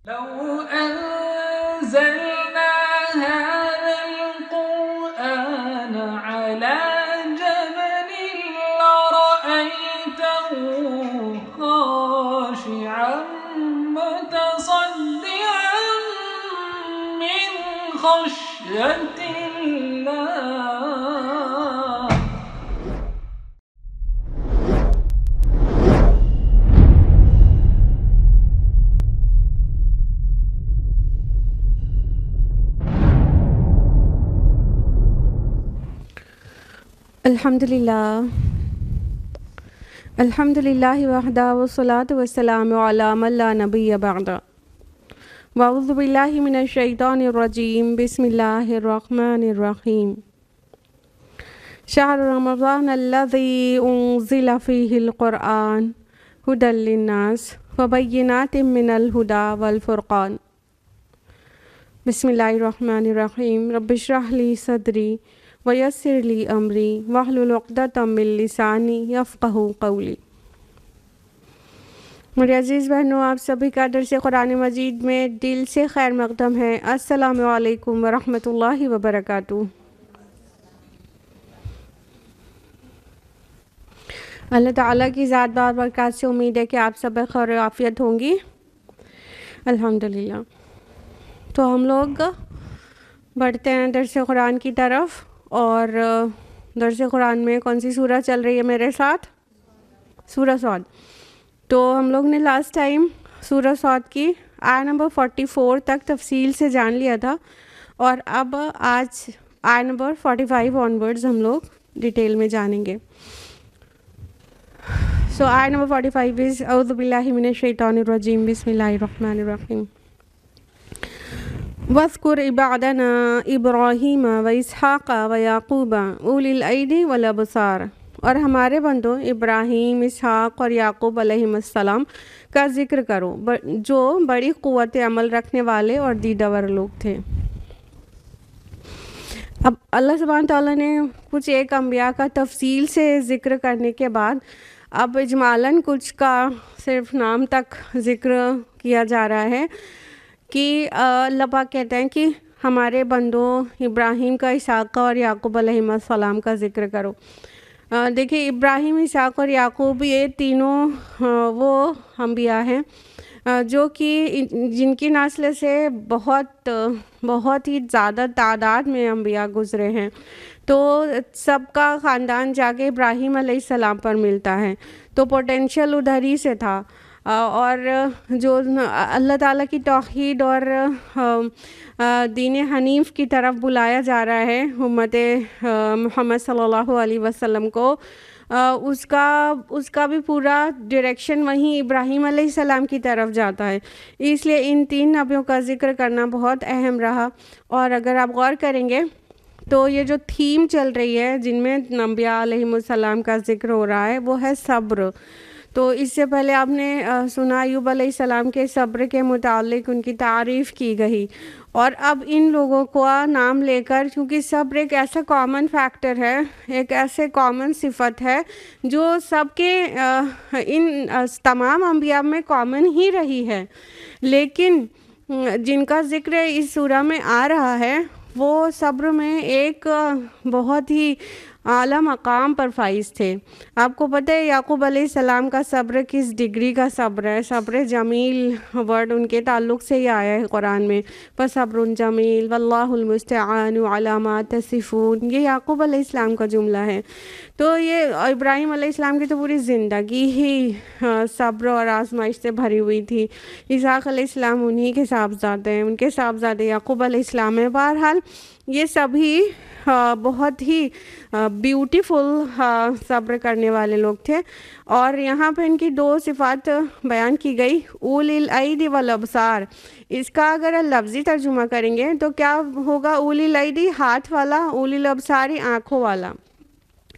لو أنزلنا هذا القرآن على جبل لرأيته خاشعا متصدعا من خشية الله. الحمدللہ وحدہ والصلاة والسلام علی من لا نبی بعد واعوذ باللہ من الشیطان الرجیم بسم اللہ الرحمن الرحیم شہر رمضان الذی انزل فیہ القرآن ھدی للناس وبینات من الھدی والفرقان. بسم اللہ الرحمن الرحیم رب اشرح لی صدری ویسر لی امری واحلل عقدۃ من لسانی یفقہوا قولی. میرے عزیز بہنوں، آپ سبھی کا درس قرآن مجید میں دل سے خیر مقدم ہے. السلام علیکم ورحمۃ اللہ وبرکاتہ. اللہ تعالیٰ کی ذات بار برکات سے امید ہے کہ آپ سب خیر و عافیت ہوں گی. الحمدللہ. تو ہم لوگ بڑھتے ہیں درس قرآن کی طرف، اور درس قرآن میں کون سی سورہ چل رہی ہے میرے ساتھ؟ سورہ صاد. تو ہم لوگ نے لاسٹ ٹائم سورہ صاد کی آیت نمبر 44 تک تفصیل سے جان لیا تھا، اور اب آج آیت نمبر 45 آنورڈز ہم لوگ ڈیٹیل میں جانیں گے. سو آیت نمبر 45 از اعوذ باللہ من الشیطان الرجیم بسم اللہ الرحمن الرحیم. وَاذْكُرْ عِبَادَنَا إِبْرَاهِيمَ وَإِسْحَاقَ وَيَعْقُوبَ أُولِي الْأَيْدِي وَالْأَبْصَارِ. اور ہمارے بندوں ابراہیم، اسحاق اور یعقوب علیہم السلام کا ذکر کرو، جو بڑی قوت عمل رکھنے والے اور دیدہ ور لوگ تھے. اب اللہ سبحانہ تعالیٰ نے کچھ ایک انبیاء کا تفصیل سے ذکر کرنے کے بعد اب اجمالاً کچھ کا صرف نام تک ذکر کیا جا رہا ہے کہ اللہ پاک کہتے ہیں کہ ہمارے بندوں ابراہیم کا، اسحاق کا اور یعقوب علیہم السلام کا ذکر کرو. دیکھیں، ابراہیم، اسحاق اور یعقوب یہ تینوں وہ انبیاء ہیں جو کہ جن کی نسل سے بہت ہی زیادہ تعداد میں انبیاء گزرے ہیں. تو سب کا خاندان جا کے ابراہیم علیہ السلام پر ملتا ہے، تو پوٹینشیل ادھر ہی سے تھا. اور جو اللہ تعالیٰ کی توحید اور دین حنیف کی طرف بلایا جا رہا ہے امت محمد صلی اللہ علیہ وسلم کو، اس کا بھی پورا ڈائریکشن وہیں ابراہیم علیہ السلام کی طرف جاتا ہے. اس لیے ان تین نبیوں کا ذکر کرنا بہت اہم رہا. اور اگر آپ غور کریں گے تو یہ جو تھیم چل رہی ہے جن میں انبیاء علیہم السلام کا ذکر ہو رہا ہے وہ ہے صبر. تو اس سے پہلے آپ نے سنا ایوب علیہ السلام کے صبر کے متعلق ان کی تعریف کی گئی، اور اب ان لوگوں کو نام لے کر، کیونکہ صبر ایک ایسا کامن فیکٹر ہے، ایک ایسے کامن صفت ہے جو سب کے ان تمام انبیاء میں کامن ہی رہی ہے، لیکن جن کا ذکر اس سورہ میں آ رہا ہے وہ صبر میں ایک بہت ہی اعلیٰ مقام پر فائز تھے. آپ کو پتہ ہے یعقوب علیہ السلام کا صبر کس ڈگری کا صبر ہے؟ صبر جمیل ورڈ ان کے تعلق سے ہی آیا ہے قرآن میں. فصبر جمیل واللہ المستعان علی ما تصفون، یہ یعقوب علیہ السلام کا جملہ ہے. تو یہ ابراہیم علیہ السلام کی تو پوری زندگی ہی صبر اور آزمائش سے بھری ہوئی تھی. اسحاق علیہ السلام انہی کے صاحبزادے ہیں، ان کے صاحبزادے یعقوب علیہ السلام ہیں. بہرحال یہ سبھی بہت ہی بیوٹیفل صبر کرنے والے لوگ تھے. اور یہاں پہ ان کی دو صفات بیان کی گئی، اولی الایدی والابصار. اس کا اگر لفظی ترجمہ کریں گے تو کیا ہوگا؟ اولی الایدی ہاتھ والا، اولی الابصار آنکھوں والا.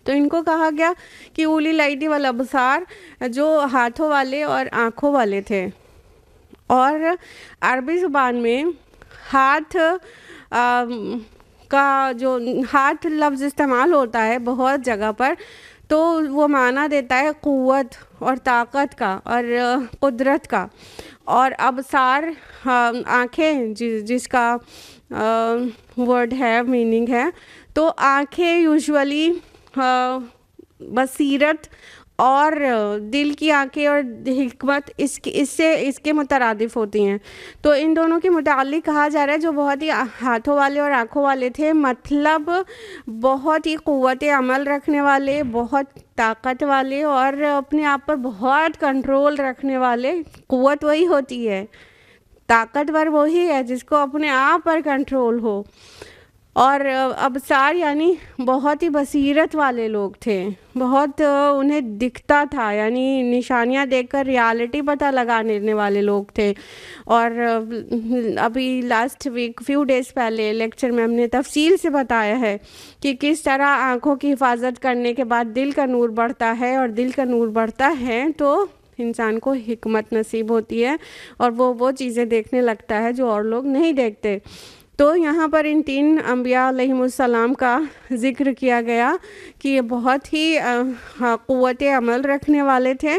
تو ان کو کہا گیا کہ اولی الایدی والابصار جو ہاتھوں والے اور آنکھوں والے تھے. اور عربی زبان میں ہاتھ کا جو ہاتھ لفظ استعمال ہوتا ہے بہت جگہ پر، تو وہ معنی دیتا ہے قوت اور طاقت کا اور قدرت کا. اور ابصار آنکھیں جس کا ورڈ ہے میننگ ہے. تو آنکھیں یوزولی بصیرت اور دل کی آنکھیں اور حکمت اس کے مترادف ہوتی ہیں. تو ان دونوں کے متعلق کہا جا رہا ہے جو بہت ہی ہاتھوں والے اور آنکھوں والے تھے، مطلب بہت ہی قوت عمل رکھنے والے، بہت طاقت والے اور اپنے آپ پر بہت کنٹرول رکھنے والے. قوت وہی ہوتی ہے، طاقتور وہی ہے جس کو اپنے آپ پر کنٹرول ہو. اور ابصار یعنی بہت ہی بصیرت والے لوگ تھے، بہت انہیں دکھتا تھا، یعنی نشانیاں دیکھ کر ریالٹی پتہ لگانے والے لوگ تھے. اور ابھی لاسٹ ویک فیو ڈیز پہلے لیکچر میں ہم نے تفصیل سے بتایا ہے کہ کس طرح آنکھوں کی حفاظت کرنے کے بعد دل کا نور بڑھتا ہے، اور دل کا نور بڑھتا ہے تو انسان کو حکمت نصیب ہوتی ہے اور وہ چیزیں دیکھنے لگتا ہے جو اور لوگ نہیں دیکھتے. تو یہاں پر ان 3 انبیاء علیہم السلام کا ذکر کیا گیا کہ یہ بہت ہی قوت عمل رکھنے والے تھے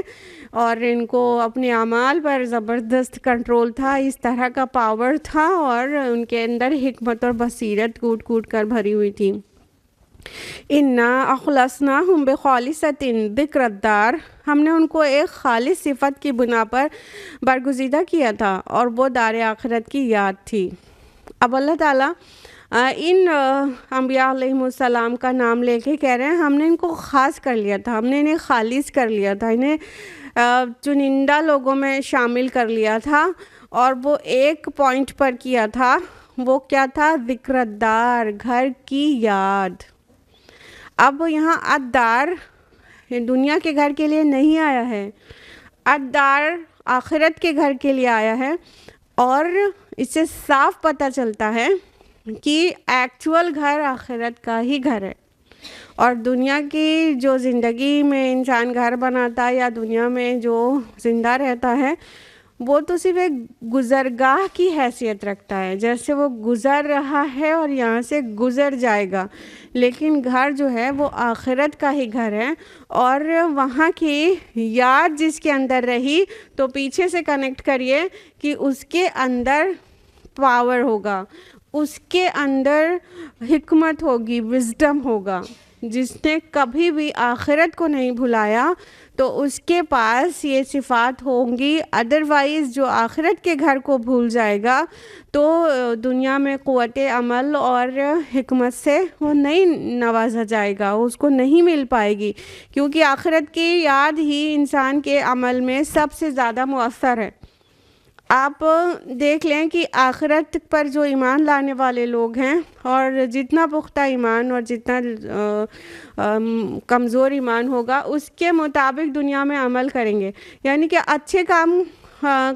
اور ان کو اپنے اعمال پر زبردست کنٹرول تھا، اس طرح کا پاور تھا اور ان کے اندر حکمت اور بصیرت کوٹ کوٹ کر بھری ہوئی تھی. انا اخلصناہم بخالصۃ ذکر الدار، ہم نے ان کو ایک خالص صفت کی بنا پر برگزیدہ کیا تھا اور وہ دار آخرت کی یاد تھی. اب اللہ تعالیٰ ان انبیاء علیہم السلام کا نام لے کے کہہ رہے ہیں ہم نے ان کو خاص کر لیا تھا، ہم نے انہیں خالص کر لیا تھا، انہیں چنندہ لوگوں میں شامل کر لیا تھا. اور وہ ایک پوائنٹ پر کیا تھا، وہ کیا تھا؟ ذکر الدار، گھر کی یاد. اب یہاں الدار دنیا کے گھر کے لیے نہیں آیا ہے، الدار آخرت کے گھر کے لیے آیا ہے. اور اس سے صاف پتہ چلتا ہے کہ ایکچول گھر آخرت کا ہی گھر ہے. اور دنیا کی جو زندگی میں انسان گھر بناتا ہے یا دنیا میں جو زندہ رہتا ہے وہ تو صرف ایک گزرگاہ کی حیثیت رکھتا ہے، جیسے وہ گزر رہا ہے اور یہاں سے گزر جائے گا. لیکن گھر جو ہے وہ آخرت کا ہی گھر ہے اور وہاں کی یاد جس کے اندر رہی تو پیچھے سے کنیکٹ کریے کہ اس کے اندر پاور ہوگا، اس کے اندر حکمت ہوگی، وزڈم ہوگا. جس نے کبھی بھی آخرت کو نہیں بھلایا تو اس کے پاس یہ صفات ہوں گی. ادروائز جو آخرت کے گھر کو بھول جائے گا تو دنیا میں قوت عمل اور حکمت سے وہ نہیں نوازا جائے گا، اس کو نہیں مل پائے گی، کیونکہ آخرت کی یاد ہی انسان کے عمل میں سب سے زیادہ مؤثر ہے. آپ دیکھ لیں کہ آخرت پر جو ایمان لانے والے لوگ ہیں اور جتنا پختہ ایمان اور جتنا کمزور ایمان ہوگا اس کے مطابق دنیا میں عمل کریں گے. یعنی کہ اچھے کام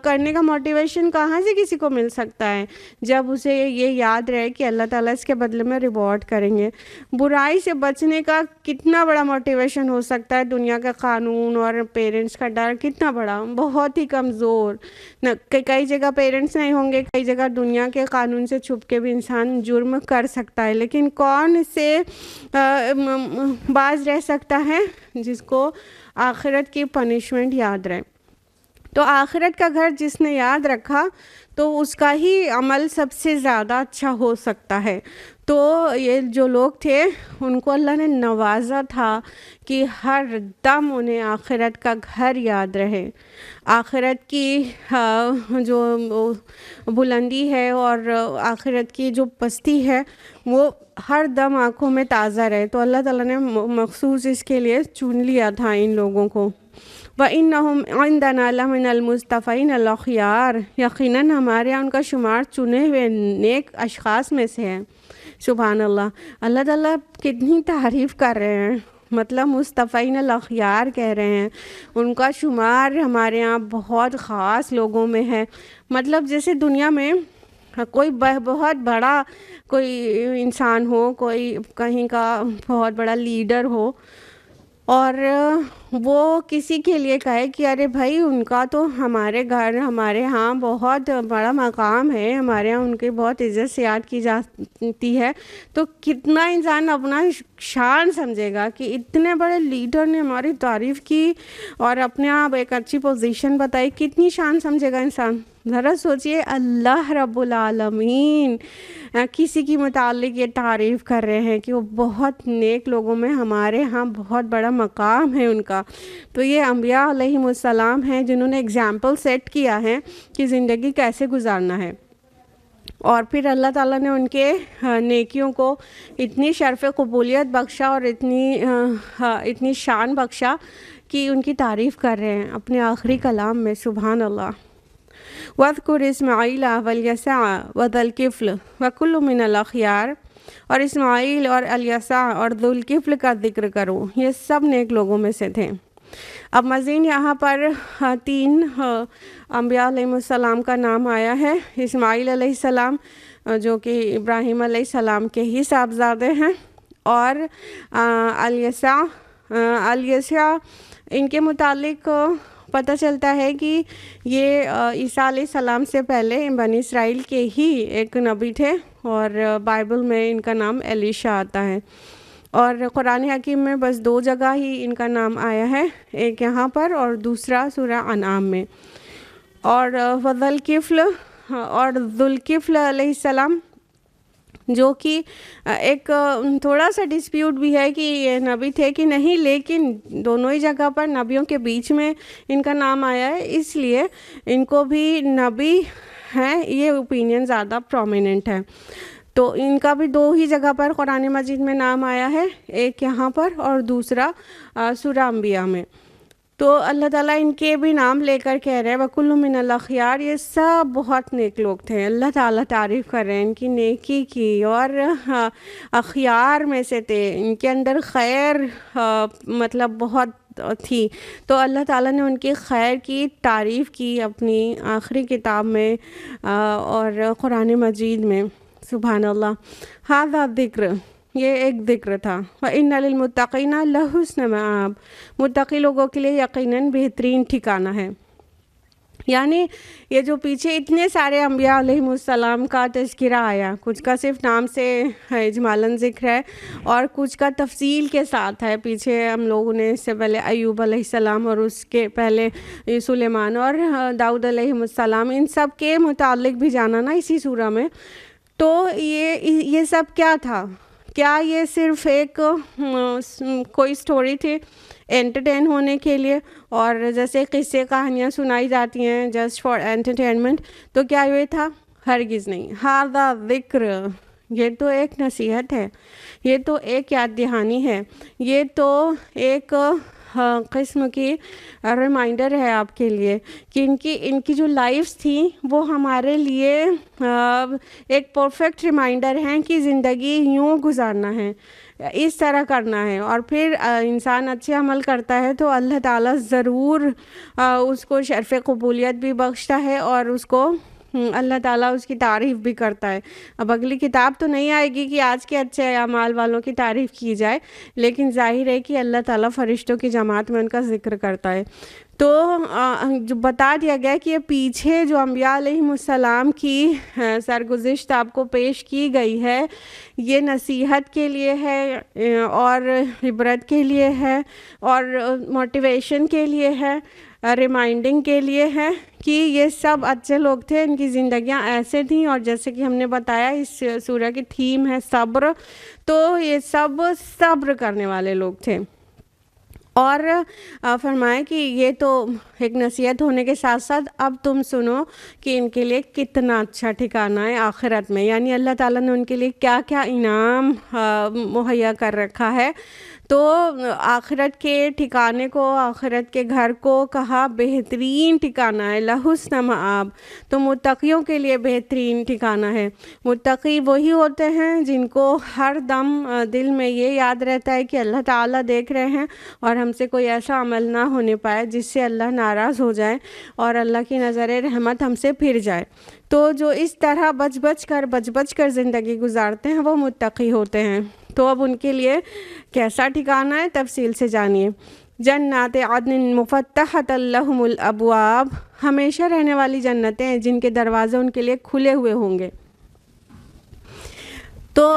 کرنے کا موٹیویشن کہاں سے کسی کو مل سکتا ہے جب اسے یہ یاد رہے کہ اللہ تعالیٰ اس کے بدلے میں ریوارڈ کریں گے. برائی سے بچنے کا کتنا بڑا موٹیویشن ہو سکتا ہے؟ دنیا کا قانون اور پیرنٹس کا ڈر کتنا بڑا، بہت ہی کمزور. کئی جگہ پیرنٹس نہیں ہوں گے، کئی جگہ دنیا کے قانون سے چھپ کے بھی انسان جرم کر سکتا ہے، لیکن کون اس سے باز رہ سکتا ہے؟ جس کو آخرت کی پنشمنٹ یاد رہے. تو آخرت کا گھر جس نے یاد رکھا تو اس کا ہی عمل سب سے زیادہ اچھا ہو سکتا ہے. تو یہ جو لوگ تھے ان کو اللہ نے نوازا تھا کہ ہر دم انہیں آخرت کا گھر یاد رہے، آخرت کی جو بلندی ہے اور آخرت کی جو پستی ہے وہ ہر دم آنکھوں میں تازہ رہے. تو اللہ تعالیٰ نے مخصوص اس کے لیے چن لیا تھا ان لوگوں کو. وَإِنَّهُمْ عِنْدَنَا لَمِنَ الْمُصْطَفَيْنَ الْأَخْيَارِ، یقیناً ہمارے یہاں ان کا شمار چنے ہوئے نیک اشخاص میں سے ہے. سبحان اللہ، اللہ تعالیٰ کتنی تعریف کر رہے ہیں، مطلب مصطفین الاخیار کہہ رہے ہیں، ان کا شمار ہمارے یہاں بہت خاص لوگوں میں ہے. مطلب جیسے دنیا میں کوئی بہت بڑا کوئی انسان ہو، کوئی کہیں کا بہت بڑا لیڈر ہو اور وہ کسی کے لیے کہے کہ ارے بھائی ان کا تو ہمارے گھر ہمارے ہاں بہت بڑا مقام ہے، ہمارے ہاں ان کی بہت عزت سے یاد کی جاتی ہے، تو کتنا انسان اپنا شان سمجھے گا کہ اتنے بڑے لیڈر نے ہماری تعریف کی اور اپنے آپ ایک اچھی پوزیشن بتائی، کتنی شان سمجھے گا انسان۔ ذرا سوچئے اللہ رب العالمین کسی کی متعلق یہ تعریف کر رہے ہیں کہ وہ بہت نیک لوگوں میں ہمارے ہاں بہت بڑا مقام ہے ان کا۔ تو یہ انبیاء علیہم السلام ہیں جنہوں نے اگزامپل سیٹ کیا ہے کہ زندگی کیسے گزارنا ہے، اور پھر اللہ تعالیٰ نے ان کے نیکیوں کو اتنی شرف قبولیت بخشا اور اتنی شان بخشا کہ ان کی تعریف کر رہے ہیں اپنے آخری کلام میں، سبحان اللہ۔ وَاذْكُرْ إِسْمَاعِيلَ وَالْيَسَعَ وَذَا الْكِفْلِ وَكُلٌّ مِّنَ الْأَخْيَارِ، اور اسماعیل اور الیسع اور ذو الکفل کا ذکر کرو، یہ سب نیک لوگوں میں سے تھے۔ اب مزید یہاں پر 3 انبیاء علیہ السلام کا نام آیا ہے۔ اسماعیل علیہ السلام جو کہ ابراہیم علیہ السلام کے ہی صاحبزادے ہیں، اور الیسع ان کے متعلق پتہ چلتا ہے کہ یہ عیسیٰ علیہ السلام سے پہلے بنی اسرائیل کے ہی ایک نبی تھے، اور بائبل میں ان کا نام الیشا آتا ہے، اور قرآن حکیم میں بس 2 جگہ ہی ان کا نام آیا ہے، ایک یہاں پر اور دوسرا سورہ انعام میں۔ اور وذا الکفل اور ذو الکفل علیہ السلام، جو کہ ایک تھوڑا سا ڈسپیوٹ بھی ہے کہ یہ نبی تھے کہ نہیں، لیکن دونوں ہی جگہ پر نبیوں کے بیچ میں ان کا نام آیا ہے، اس لیے ان کو بھی نبی ہیں، یہ اوپینین زیادہ پرومیننٹ ہے۔ تو ان کا بھی 2 ہی جگہ پر قرآن مجید میں نام آیا ہے، ایک یہاں پر اور دوسرا سورہ انبیاء میں۔ تو اللہ تعالیٰ ان کے بھی نام لے کر کہہ رہے ہیں وَكُلٌّ مِّنَ الْأَخْيَارِ، یہ سب بہت نیک لوگ تھے۔ اللہ تعالیٰ تعریف کر رہے ہیں ان کی نیکی کی، اور اخیار میں سے تھے، ان کے اندر خیر مطلب بہت تھی، تو اللہ تعالیٰ نے ان کی خیر کی تعریف کی اپنی آخری کتاب میں اور قرآن مجید میں، سبحان اللہ۔ ھذا ذکر، یہ ایک ذکر تھا۔ وَإِنَّ لِلْمُتَّقِينَ لَحُسْنَ مَآب، متقی لوگوں کے لیے یقیناً بہترین ٹھکانہ ہے۔ یعنی یہ جو پیچھے اتنے سارے انبیاء علیہم السلام کا تذکرہ آیا، کچھ کا صرف نام سے اجمالاً ذکر ہے اور کچھ کا تفصیل کے ساتھ ہے۔ پیچھے ہم لوگوں نے اس سے پہلے ایوب علیہ السلام اور اس کے پہلے سلیمان اور داؤد علیہم السلام، ان سب کے متعلق بھی جانا نا اسی سورہ میں۔ تو یہ سب کیا تھا؟ کیا یہ صرف ایک کوئی سٹوری تھی انٹرٹین ہونے کے لیے، اور جیسے قصے کہانیاں سنائی جاتی ہیں جسٹ فار انٹرٹینمنٹ، تو کیا یہ تھا؟ ہرگز نہیں۔ ھذا ذکر، یہ تو ایک نصیحت ہے، یہ تو ایک یاد دہانی ہے، یہ تو ایک قسم کی ریمائنڈر ہے آپ کے لیے کہ ان کی جو لائفز تھیں وہ ہمارے لیے ایک پرفیکٹ ریمائنڈر ہیں کہ زندگی یوں گزارنا ہے، اس طرح کرنا ہے، اور پھر انسان اچھے عمل کرتا ہے تو اللہ تعالیٰ ضرور اس کو شرف قبولیت بھی بخشتا ہے، اور اس کو اللہ تعالیٰ اس کی تعریف بھی کرتا ہے۔ اب اگلی کتاب تو نہیں آئے گی کہ آج کے اچھے اعمال والوں کی تعریف کی جائے، لیکن ظاہر ہے کہ اللہ تعالیٰ فرشتوں کی جماعت میں ان کا ذکر کرتا ہے۔ تو جو بتا دیا گیا کہ یہ پیچھے جو انبیاء علیہم السلام کی سرگزشت آپ کو پیش کی گئی ہے، یہ نصیحت کے لیے ہے اور عبرت کے لیے ہے اور موٹیویشن کے لیے ہے، ریمائنڈنگ کے لیے ہے کہ یہ سب اچھے لوگ تھے، ان کی زندگیاں ایسے تھیں، اور جیسے کہ ہم نے بتایا اس سورہ کی تھیم ہے صبر، تو یہ سب صبر کرنے والے لوگ تھے۔ اور فرمایا کہ یہ تو ایک نصیحت ہونے کے ساتھ ساتھ اب تم سنو کہ ان کے لیے کتنا اچھا ٹھکانہ ہے آخرت میں، یعنی اللہ تعالیٰ نے ان کے لیے کیا کیا انعام مہیا کر رکھا ہے۔ تو آخرت کے ٹھکانے کو، آخرت کے گھر کو کہا بہترین ٹھکانہ ہے، لحسن مآب، تو متقیوں کے لیے بہترین ٹھکانہ ہے۔ متقی وہی ہوتے ہیں جن کو ہر دم دل میں یہ یاد رہتا ہے کہ اللہ تعالیٰ دیکھ رہے ہیں اور ہم سے کوئی ایسا عمل نہ ہونے پائے جس سے اللہ ناراض ہو جائے اور اللہ کی نظر رحمت ہم سے پھر جائے۔ تو جو اس طرح بچ بچ کر زندگی گزارتے ہیں وہ متقی ہوتے ہیں۔ تو اب ان کے لیے کیسا ٹھکانہ ہے تفصیل سے جانیے. جنات عدن مفتحۃ لہم الابواب، ہمیشہ رہنے والی جنتیں ہیں جن کے دروازے ان کے لیے کھلے ہوئے ہوں گے. تو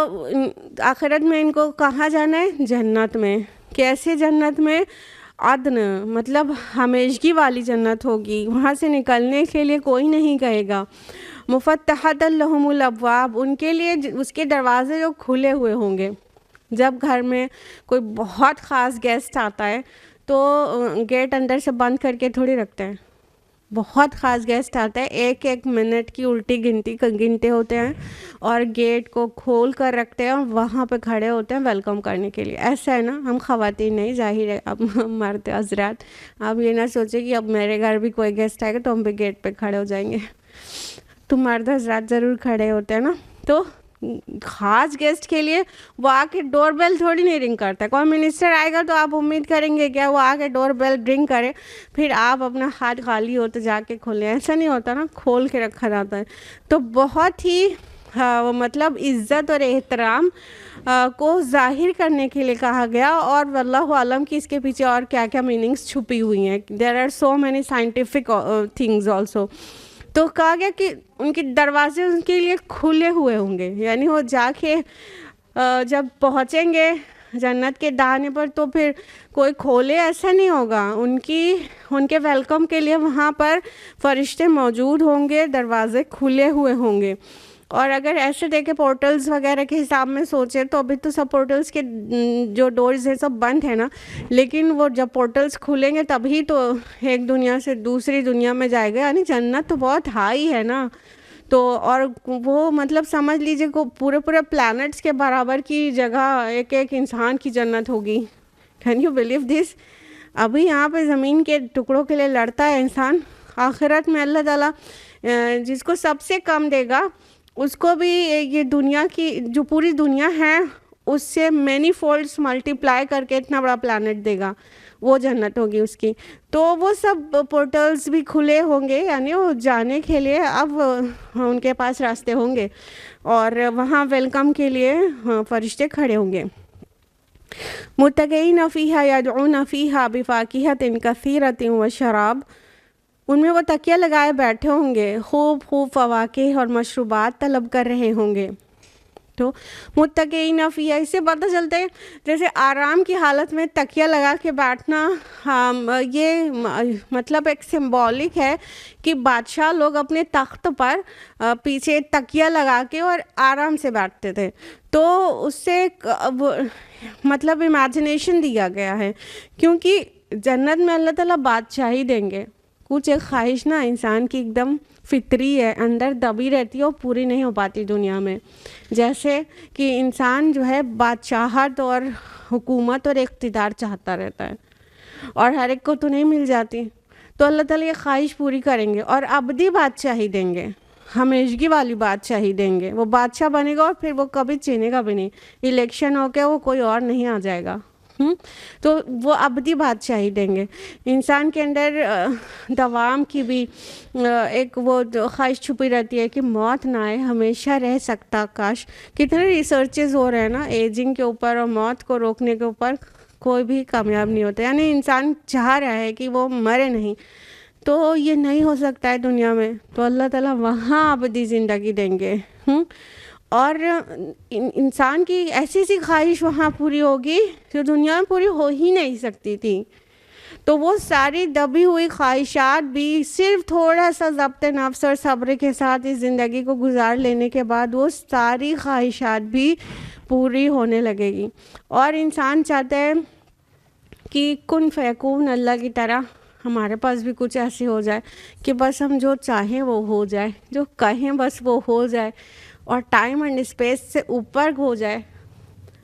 آخرت میں ان کو کہاں جانا ہے؟ جنت میں. کیسے جنت میں؟ عدن مطلب ہمیشگی والی جنت ہوگی، وہاں سے نکلنے کے لیے کوئی نہیں کہے گا. مفتحۃ لہم الابواب، ان کے لیے اس کے دروازے جو کھلے ہوئے ہوں گے. جب گھر میں کوئی بہت خاص گیسٹ آتا ہے تو گیٹ اندر سے بند کر کے تھوڑی رکھتے ہیں. بہت خاص گیسٹ آتا ہے، ایک ایک منٹ کی الٹی گنتے ہوتے ہیں اور گیٹ کو کھول کر رکھتے ہیں اور وہاں پہ کھڑے ہوتے ہیں ویلکم کرنے کے لیے. ایسا ہے نا، ہم خواتین نہیں، ظاہر ہے اب مرد حضرات آپ یہ نہ سوچیں کہ اب میرے گھر بھی کوئی گیسٹ آئے گا تو ہم بھی گیٹ پہ کھڑے ہو جائیں گے. تو مرد حضرات ضرور کھڑے ہوتے ہیں نا. تو خاص گیسٹ کے لیے وہ آ کے ڈور بیل تھوڑی نہیں رنگ کرتا. کوئی منسٹر آئے گا تو آپ امید کریں گے کیا وہ آ کے ڈور بیل رنگ کرے پھر آپ اپنا ہاتھ خالی ہو تو جا کے کھولیں؟ ایسا نہیں ہوتا نا، کھول کے رکھا جاتا ہے. تو بہت ہی مطلب عزت اور احترام کو ظاہر کرنے کے لیے کہا گیا. اور واللہ عالم کہ اس کے پیچھے اور کیا کیا میننگس چھپی ہوئی ہیں. There are so many scientific things also. تو کہا گیا کہ ان کے دروازے ان کے لیے کھلے ہوئے ہوں گے، یعنی وہ جا کے جب پہنچیں گے جنت کے دانے پر تو پھر کوئی کھولے ایسا نہیں ہوگا. ان کے ویلکم کے لیے وہاں پر فرشتے موجود ہوں گے، دروازے کھلے ہوئے ہوں گے. اور اگر ایسے دیکھے پورٹلز وغیرہ کے حساب میں سوچیں تو ابھی تو سب پورٹلز کے جو ڈورز ہیں سب بند ہیں نا، لیکن وہ جب پورٹلز کھلیں گے تبھی تو ایک دنیا سے دوسری دنیا میں جائے گا. یعنی جنت تو بہت ہائی ہے نا. تو اور وہ مطلب سمجھ لیجیے کہ پورے پلانٹس کے برابر کی جگہ ایک ایک انسان کی جنت ہوگی. Can you believe this? ابھی یہاں پہ زمین کے ٹکڑوں کے لیے لڑتا ہے انسان، آخرت میں اللہ تعالیٰ جس کو سب سے کم دے گا اس کو بھی یہ دنیا کی جو پوری دنیا ہے اس سے مینی فولڈس ملٹیپلائی کر کے اتنا بڑا پلانٹ دے گا. وہ جنت ہوگی اس کی. تو وہ سب پورٹلز بھی کھلے ہوں گے، یعنی وہ جانے کے لیے اب ان کے پاس راستے ہوں گے اور وہاں ویلکم کے لیے فرشتے کھڑے ہوں گے. متکئین فیہا یدعون فیہا بفاکہۃ کثیرۃ وشراب، ان میں وہ تکیہ لگائے بیٹھے ہوں گے، خوب فواکہ اور مشروبات طلب کر رہے ہوں گے. تو متکئین فیہا، اس سے پتہ چلتا ہے جیسے آرام کی حالت میں تکیہ لگا کے بیٹھنا، یہ مطلب ایک سمبولک ہے کہ بادشاہ لوگ اپنے تخت پر پیچھے تکیہ لگا کے اور آرام سے بیٹھتے تھے. تو اس سے مطلب امیجنیشن دیا گیا ہے، کیونکہ جنت میں اللہ تعالیٰ بادشاہی دیں گے. کچھ ایک خواہش نا انسان کی ایک دم فطری ہے، اندر دبی رہتی ہے، وہ پوری نہیں ہو پاتی دنیا میں. جیسے کہ انسان جو ہے بادشاہت اور حکومت اور اقتدار چاہتا رہتا ہے اور ہر ایک کو تو نہیں مل جاتی. تو اللہ تعالیٰ یہ خواہش پوری کریں گے اور ابدی بادشاہی دیں گے، ہمیشگی والی بادشاہی دیں گے. وہ بادشاہ بنے گا اور پھر وہ کبھی چینے گا بھی نہیں، الیکشن ہو کے وہ کوئی اور نہیں آ جائے گا. تو وہ ابدی بادشاہی دیں گے. انسان کے اندر دوام کی بھی ایک وہ خواہش چھپی رہتی ہے کہ موت نہ آئے، ہمیشہ رہ سکتا کاش. کتنے ریسرچز ہو رہے ہیں نا ایجنگ کے اوپر اور موت کو روکنے کے اوپر، کوئی بھی کامیاب نہیں ہوتا. یعنی انسان چاہ رہا ہے کہ وہ مرے نہیں، تو یہ نہیں ہو سکتا ہے دنیا میں. تو اللہ تعالیٰ وہاں ابدی زندگی دیں گے. اور انسان کی ایسی سی خواہش وہاں پوری ہوگی جو دنیا میں پوری ہو ہی نہیں سکتی تھی. تو وہ ساری دبی ہوئی خواہشات بھی صرف تھوڑا سا ضبط نفس اور صبر کے ساتھ اس زندگی کو گزار لینے کے بعد وہ ساری خواہشات بھی پوری ہونے لگے گی. اور انسان چاہتا ہے کہ کن فیکون، اللہ کی طرح ہمارے پاس بھی کچھ ایسے ہو جائے کہ بس ہم جو چاہیں وہ ہو جائے، جو کہیں بس وہ ہو جائے اور ٹائم اینڈ اسپیس سے اوپر ہو جائے.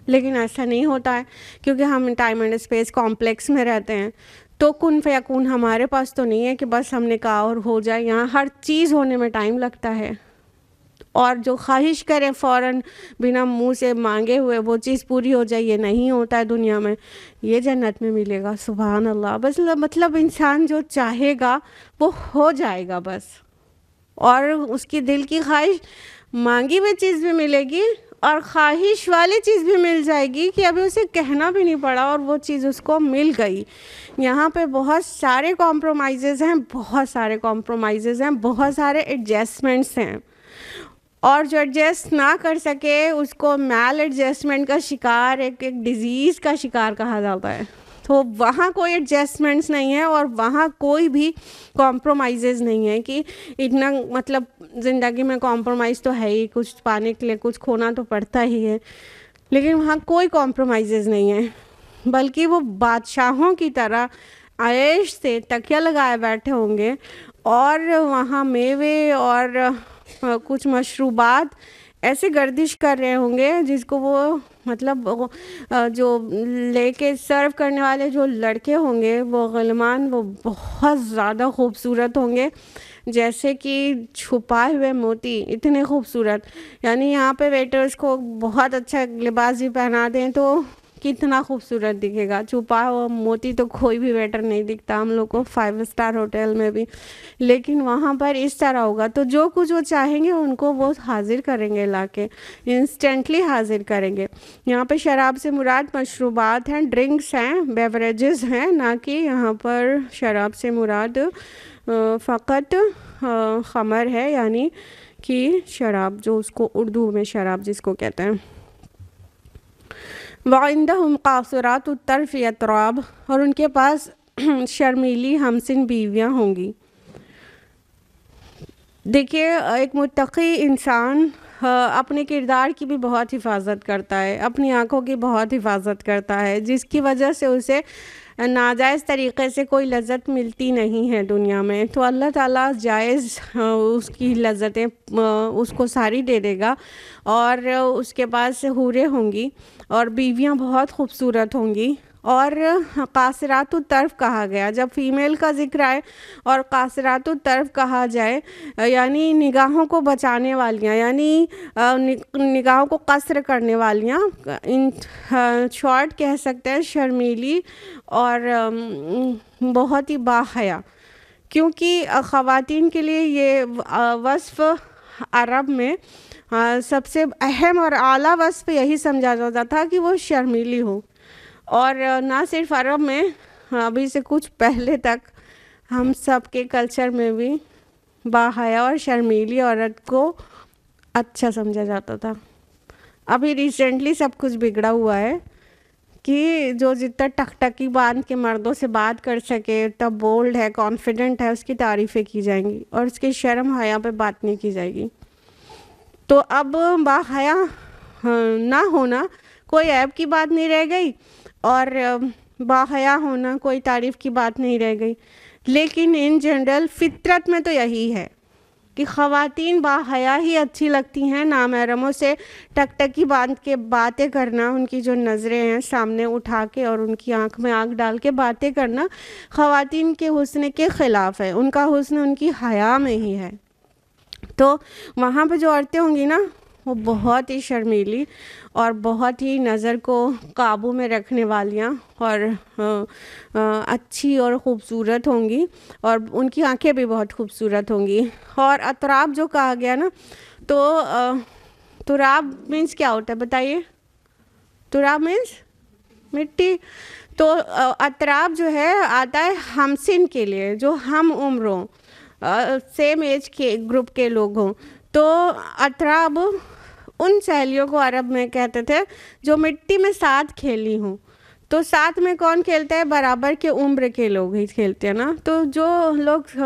لیکن ایسا نہیں ہوتا ہے کیونکہ ہم ٹائم اینڈ اسپیس کمپلیکس میں رہتے ہیں. تو کن فیکون ہمارے پاس تو نہیں ہے کہ بس ہم نے کہا اور ہو جائے. یہاں ہر چیز ہونے میں ٹائم لگتا ہے اور جو خواہش کرے فوراً بنا منہ سے مانگے ہوئے وہ چیز پوری ہو جائے، یہ نہیں ہوتا ہے دنیا میں. یہ جنت میں ملے گا. سبحان اللہ. بس مطلب انسان جو چاہے گا وہ ہو جائے گا بس، اور اس کی دل کی خواہش مانگی ہوئی چیز بھی ملے گی اور خواہش والی چیز بھی مل جائے گی کہ ابھی اسے کہنا بھی نہیں پڑا اور وہ چیز اس کو مل گئی. یہاں پہ بہت سارے کمپرومائزز ہیں، بہت سارے کمپرومائزز ہیں، بہت سارے ایڈجسٹمنٹس ہیں، اور جو ایڈجسٹ نہ کر سکے اس کو میل ایڈجسٹمنٹ کا شکار، ایک ڈیزیز کا شکار کہا جاتا ہے. تو وہاں کوئی ایڈجسٹمنٹس نہیں ہے اور وہاں کوئی بھی کمپرومائزز نہیں ہے کہ اتنا، مطلب زندگی میں کمپرومائز تو ہے ہی، کچھ پانے کے لیے کچھ کھونا تو پڑتا ہی ہے، لیکن وہاں کوئی کمپرومائزز نہیں ہے، بلکہ وہ بادشاہوں کی طرح عیش سے تکیہ لگائے بیٹھے ہوں گے، اور وہاں میوے اور کچھ مشروبات ایسے گردش کر رہے ہوں گے جس کو وہ، مطلب جو لے کے سرو کرنے والے جو لڑکے ہوں گے، وہ غلمان، وہ بہت زیادہ خوبصورت ہوں گے، جیسے کہ چھپائے ہوئے موتی، اتنے خوبصورت. یعنی یہاں پہ ویٹرز کو بہت اچھا لباس بھی پہنا دیں تو کتنا خوبصورت دکھے گا. چھپا ہوا موتی تو کوئی بھی ویٹر نہیں دکھتا ہم لوگ کو 5 اسٹار ہوٹل میں بھی، لیکن وہاں پر اس طرح ہوگا. تو جو کچھ وہ چاہیں گے ان کو وہ حاضر کریں گے، لا کے انسٹنٹلی حاضر کریں گے. یہاں پہ شراب سے مراد مشروبات ہیں، ڈرنکس ہیں، بیوریجز ہیں، نہ کہ یہاں پر شراب سے مراد فقط خمر ہے، یعنی کہ شراب، جو اس کو اردو میں شراب جس کو کہتے ہیں. وعندہم قاصرات الطرف اطراب، اور ان کے پاس شرمیلی ہمسن بیویاں ہوں گی. دیکھیے، ایک متقی انسان اپنے کردار کی بھی بہت حفاظت کرتا ہے، اپنی آنکھوں کی بہت حفاظت کرتا ہے، جس کی وجہ سے اسے ناجائز طریقے سے کوئی لذت ملتی نہیں ہے دنیا میں. تو اللہ تعالیٰ جائز اس کی لذتیں اس کو ساری دے دے گا، اور اس کے پاس حوریں ہوں گی اور بیویاں بہت خوبصورت ہوں گی. اور قاصرات الطرف کہا گیا جب فیمیل کا ذکر آئے اور قاصرات الطرف کہا جائے، یعنی نگاہوں کو بچانے والیاں، یعنی نگاہوں کو قصر کرنے والیاں، ان شارٹ کہہ سکتے ہیں شرمیلی اور بہت ہی باحیا. کیونکہ خواتین کے لیے یہ وصف عرب میں سب سے اہم اور اعلیٰ وصف یہی سمجھا جاتا تھا کہ وہ شرمیلی ہو. اور نہ صرف عرب میں، ابھی سے کچھ پہلے تک ہم سب کے کلچر میں بھی باحیا اور شرمیلی عورت کو اچھا سمجھا جاتا تھا. ابھی ریسنٹلی سب کچھ بگڑا ہوا ہے کہ جو جتنا ٹکٹکی باندھ کے مردوں سے بات کر سکے، تب بولڈ ہے، کانفیڈنٹ ہے، اس کی تعریفیں کی جائیں گی اور اس کی شرم حیا پہ بات نہیں کی جائے گی. تو اب باحیا نہ ہونا کوئی عیب کی بات نہیں رہ گئی، اور باحیا ہونا کوئی تعریف کی بات نہیں رہ گئی. لیکن ان جنرل فطرت میں تو یہی ہے کہ خواتین باحیا ہی اچھی لگتی ہیں. نامحرموں سے ٹکٹکی باندھ کے باتیں کرنا، ان کی جو نظریں ہیں سامنے اٹھا کے اور ان کی آنکھ میں آنکھ ڈال کے باتیں کرنا خواتین کے حسن کے خلاف ہے. ان کا حسن ان کی حیا میں ہی ہے. تو وہاں پہ جو عورتیں ہوں گی نا، وہ بہت ہی شرمیلی اور بہت ہی نظر کو قابو میں رکھنے والیاں اور اچھی اور خوبصورت ہوں گی، اور ان کی آنکھیں بھی بہت خوبصورت ہوں گی. اور اطراب جو کہا گیا نا، تو تراب مینس کیا ہوتا ہے بتائیے؟ تراب مینس مٹی. تو اطراب جو ہے آتا ہے ہمسن کے لیے، جو ہم عمروں، سیم ایج کے گروپ کے لوگ ہوں. تو اطراب ان سہیلیوں کو عرب میں کہتے تھے جو مٹی میں ساتھ کھیلی ہوں. تو ساتھ میں کون کھیلتا ہے؟ برابر کے عمر کے لوگ ہی کھیلتے ہیں نا. تو جو لوگ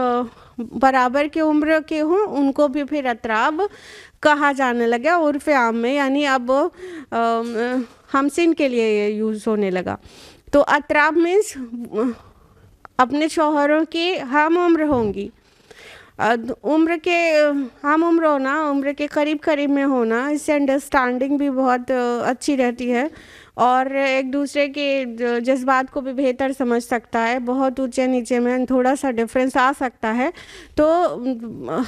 برابر کے عمر کے ہوں ان کو بھی پھر اطراب کہا جانے لگا عرف عام میں، یعنی اب ہمسن کے لیے یہ یوز ہونے لگا. تو اطراب مینس اپنے شوہروں کی ہم عمر ہوں گی. عمر کے ہم عمر ہونا، عمر کے قریب قریب میں ہونا، اس سے انڈرسٹینڈنگ بھی بہت اچھی رہتی ہے اور ایک دوسرے کے جذبات کو بھی بہتر سمجھ سکتا ہے. بہت اونچے نیچے میں تھوڑا سا ڈفرینس آ سکتا ہے. تو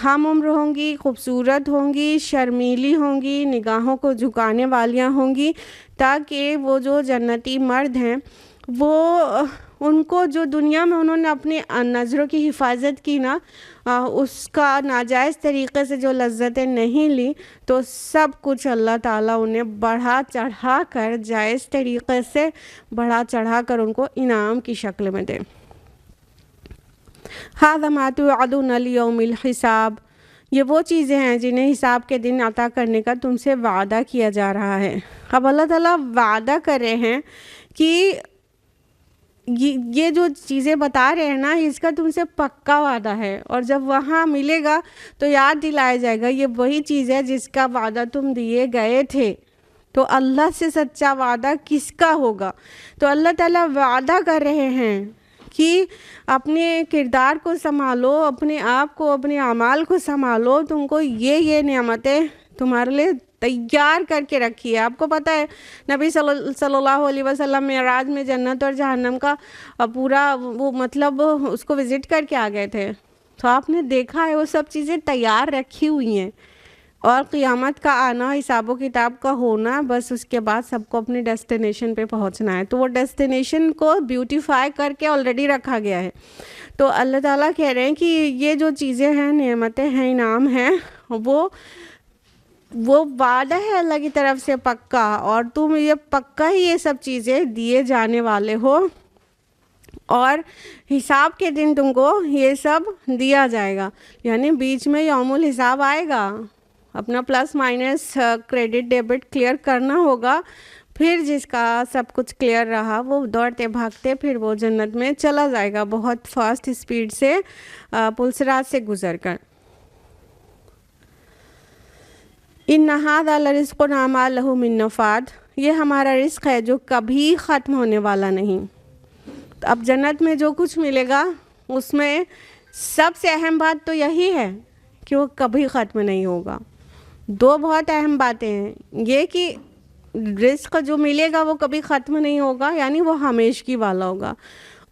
ہم عمر ہوں گی، خوبصورت ہوں گی، شرمیلی ہوں گی، نگاہوں کو جھکانے والیاں ہوں گی، تاکہ وہ جو جنتی مرد ہیں وہ ان کو جو دنیا میں انہوں نے اپنی نظروں کی حفاظت کی نا، اس کا ناجائز طریقے سے جو لذتیں نہیں لی، تو سب کچھ اللہ تعالیٰ انہیں بڑھا چڑھا کر، جائز طریقے سے بڑھا چڑھا کر ان کو انعام کی شکل میں دے۔ ھذا ما توعدون لیوم الحساب، یہ وہ چیزیں ہیں جنہیں حساب کے دن عطا کرنے کا تم سے وعدہ کیا جا رہا ہے۔ اب اللہ تعالیٰ وعدہ کر رہے ہیں کہ یہ جو چیزیں بتا رہے ہیں نا، اس کا تم سے پکا وعدہ ہے، اور جب وہاں ملے گا تو یاد دلایا جائے گا یہ وہی چیز ہے جس کا وعدہ تم دیے گئے تھے۔ تو اللہ سے سچا وعدہ کس کا ہوگا؟ تو اللہ تعالیٰ وعدہ کر رہے ہیں کہ اپنے کردار کو سنبھالو، اپنے آپ کو، اپنے اعمال کو سنبھالو، تم کو یہ نعمتیں تمہارے لیے تیار کر کے رکھی ہے۔ آپ کو پتہ ہے نبی صلی اللہ علیہ وسلم معراج میں جنت اور جہنم کا پورا وہ مطلب اس کو وزٹ کر کے آ گئے تھے، تو آپ نے دیکھا ہے وہ سب چیزیں تیار رکھی ہوئی ہیں، اور قیامت کا آنا، حساب و کتاب کا ہونا، بس اس کے بعد سب کو اپنے ڈیسٹینیشن پہ پہنچنا ہے۔ تو وہ ڈیسٹینیشن کو بیوٹیفائی کر کے آلریڈی رکھا گیا ہے۔ تو اللہ تعالیٰ کہہ رہے ہیں کہ یہ جو چیزیں ہیں، نعمتیں ہیں، انعام ہیں، وہ وعدہ ہے اللہ کی طرف سے پکا، اور تم یہ پکا ہی یہ سب چیزیں دیے جانے والے ہو، اور حساب کے دن تم کو یہ سب دیا جائے گا۔ یعنی بیچ میں یوم الحساب آئے گا، اپنا plus minus credit debit clear کرنا ہوگا، پھر جس کا سب کچھ کلیئر رہا وہ دوڑتے بھاگتے پھر وہ جنت میں چلا جائے گا، بہت فاسٹ اسپیڈ سے پلسرات سے گزر کر۔ ان ھذا لرزقنا ما لہ من نفاد، یہ ہمارا رزق ہے جو کبھی ختم ہونے والا نہیں۔ اب جنت میں جو کچھ ملے گا اس میں سب سے اہم بات تو یہی ہے کہ وہ کبھی ختم نہیں ہوگا۔ دو بہت اہم باتیں ہیں، یہ کہ رزق جو ملے گا وہ کبھی ختم نہیں ہوگا، یعنی وہ ہمیشگی والا ہوگا،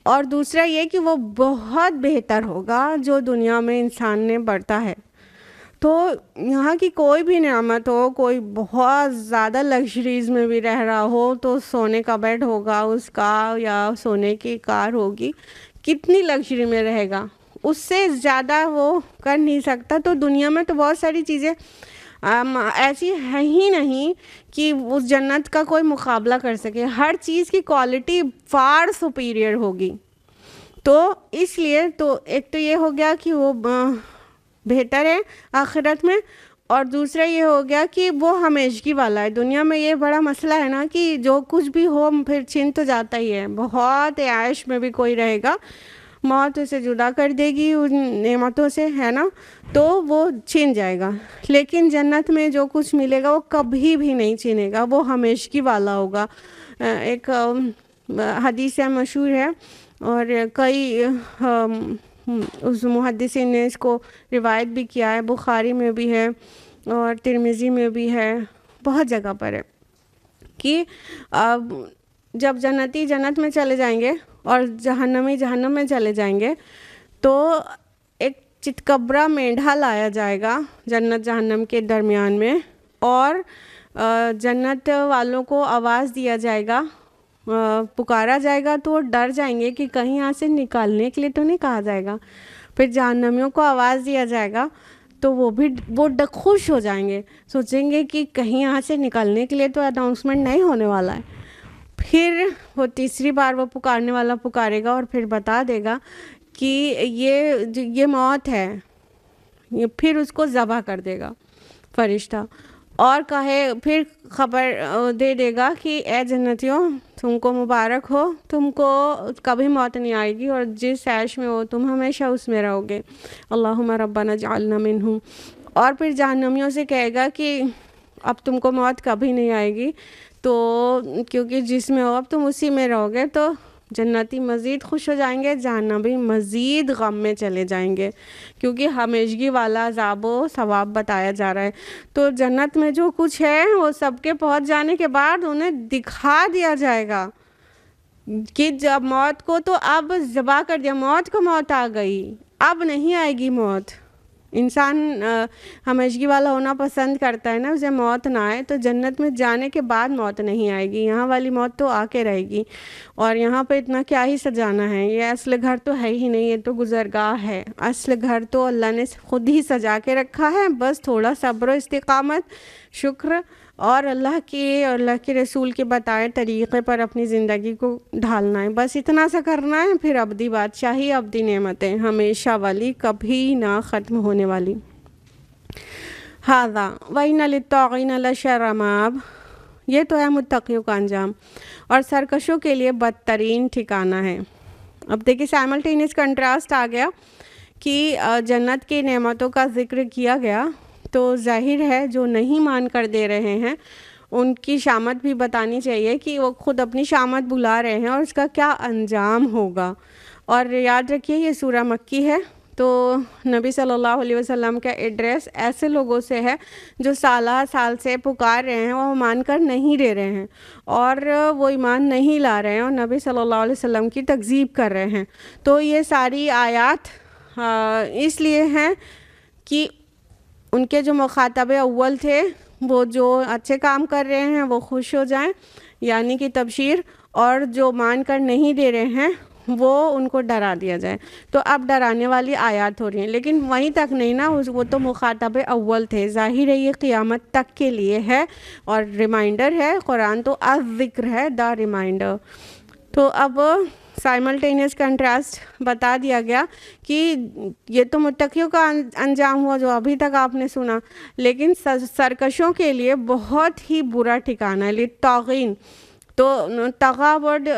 اور دوسرا یہ کہ وہ بہت بہتر ہوگا جو دنیا میں انسان نے بڑھتا ہے۔ تو یہاں کی کوئی بھی نعمت ہو، کوئی بہت زیادہ لگژریز میں بھی رہ رہا ہو تو سونے کا بیڈ ہوگا اس کا، یا سونے کی کار ہوگی، کتنی لگژری میں رہے گا، اس سے زیادہ وہ کر نہیں سکتا۔ تو دنیا میں تو بہت ساری چیزیں ایسی ہیں ہی نہیں کہ اس جنت کا کوئی مقابلہ کر سکے، ہر چیز کی کوالٹی فار سپیریئر ہوگی۔ تو اس لیے تو ایک تو یہ ہو گیا کہ وہ بہتر ہے آخرت میں، اور دوسرا یہ ہو گیا کہ وہ ہمیشگی والا ہے۔ دنیا میں یہ بڑا مسئلہ ہے نا کہ جو کچھ بھی ہو پھر چھن تو جاتا ہی ہے، بہت عیش میں بھی کوئی رہے گا، موت اسے جدا کر دے گی ان نعمتوں سے، ہے نا، تو وہ چھن جائے گا۔ لیکن جنت میں جو کچھ ملے گا وہ کبھی بھی نہیں چھنے گا، وہ ہمیشگی والا ہوگا۔ ایک حدیث مشہور ہے، اور کئی اس محدثین نے اس کو روایت بھی کیا ہے، بخاری میں بھی ہے اور ترمذی میں بھی ہے، بہت جگہ پر ہے، کہ جب جنتی جنت میں چلے جائیں گے اور جہنمی جہنم میں چلے جائیں گے، تو ایک چتکبرا مینڈھا لایا جائے گا جنت جہنم کے درمیان میں، اور جنت والوں کو آواز دیا جائے گا، پکارا جائے گا، تو وہ ڈر جائیں گے کہ کہیں یہاں سے نکالنے کے لیے تو نہیں کہا جائے گا۔ پھر جہنمیوں کو آواز دیا جائے گا تو وہ خوش ہو جائیں گے، سوچیں گے کہ کہیں یہاں سے نکالنے کے لیے تو اناؤنسمنٹ نہیں ہونے والا ہے۔ پھر وہ تیسری بار وہ پکارنے والا پکارے گا اور پھر بتا دے گا کہ یہ موت ہے، پھر اس کو ذبح کر دے گا فرشتہ، اور پھر خبر دے گا کہ اے جنتیوں، تم کو مبارک ہو، تم کو کبھی موت نہیں آئے گی، اور جس عیش میں ہو تم ہمیشہ اس میں رہو گے، اللہم ربنا اجعلنا منہم۔ اور پھر جہنمیوں سے کہے گا کہ اب تم کو موت کبھی نہیں آئے گی، تو کیونکہ جس میں ہو اب تم اسی میں رہو گے۔ تو جنتی مزید خوش ہو جائیں گے، جہنمی مزید غم میں چلے جائیں گے، کیونکہ ہمیشگی والا عذاب و ثواب بتایا جا رہا ہے۔ تو جنت میں جو کچھ ہے وہ سب کے پہنچ جانے کے بعد انہیں دکھا دیا جائے گا کہ جب موت کو تو اب ذبح کر دیا، موت کو موت آ گئی، اب نہیں آئے گی موت، انسان ہمیشگی والا ہونا پسند کرتا ہے نا، اسے موت نہ آئے، تو جنت میں جانے کے بعد موت نہیں آئے گی، یہاں والی موت تو آ کے رہے گی، اور یہاں پہ اتنا کیا ہی سجانا ہے، یہ اصل گھر تو ہے ہی نہیں، یہ تو گزرگاہ ہے، اصل گھر تو اللہ نے خود ہی سجا کے رکھا ہے، بس تھوڑا صبر و استقامت، شکر اور اللہ کی اور اللہ کے رسول کے بتائے طریقے پر اپنی زندگی کو ڈھالنا ہے، بس اتنا سا کرنا ہے، پھر ابدی بادشاہی، ابدی نعمتیں ہمیشہ والی، کبھی نہ ختم ہونے والی۔ ھذا وَإِنَّ لِلطَّاغِينَ لَشَرَّ مَآبٍ، یہ تو ہے متقیوں کا انجام، اور سرکشوں کے لیے بدترین ٹھکانہ ہے۔ اب دیکھیں سائملٹینیس کنٹراسٹ آ گیا کہ جنت کی نعمتوں کا ذکر کیا گیا، تو ظاہر ہے جو نہیں مان کر دے رہے ہیں ان کی شامت بھی بتانی چاہیے کہ وہ خود اپنی شامت بلا رہے ہیں اور اس کا کیا انجام ہوگا۔ اور یاد رکھیے یہ سورہ مکی ہے، تو نبی صلی اللہ علیہ وسلم کا ایڈریس ایسے لوگوں سے ہے جو سالہ سال سے پکار رہے ہیں، وہ مان کر نہیں دے رہے ہیں اور وہ ایمان نہیں لا رہے ہیں اور نبی صلی اللہ علیہ وسلم کی تکذیب کر رہے ہیں۔ تو یہ ساری آیات اس لیے ہیں کہ ان کے جو مخاطب اول تھے وہ جو اچھے کام کر رہے ہیں وہ خوش ہو جائیں، یعنی کہ تبشیر، اور جو مان کر نہیں دے رہے ہیں وہ ان کو ڈرا دیا جائے۔ تو اب ڈرانے والی آیات ہو رہی ہیں، لیکن وہیں تک نہیں نا، وہ تو مخاطب اول تھے، ظاہر ہے یہ قیامت تک کے لیے ہے اور ریمائنڈر ہے، قرآن تو الذکر ہے، دا ریمائنڈر۔ تو اب سائملٹینیس کنٹراسٹ بتا دیا گیا کہ یہ تو متقیوں کا انجام ہوا جو ابھی تک آپ نے سنا، لیکن سرکشوں کے لیے بہت ہی برا ٹھکانہ ہے، للطاغین۔ تو طغا ورڈ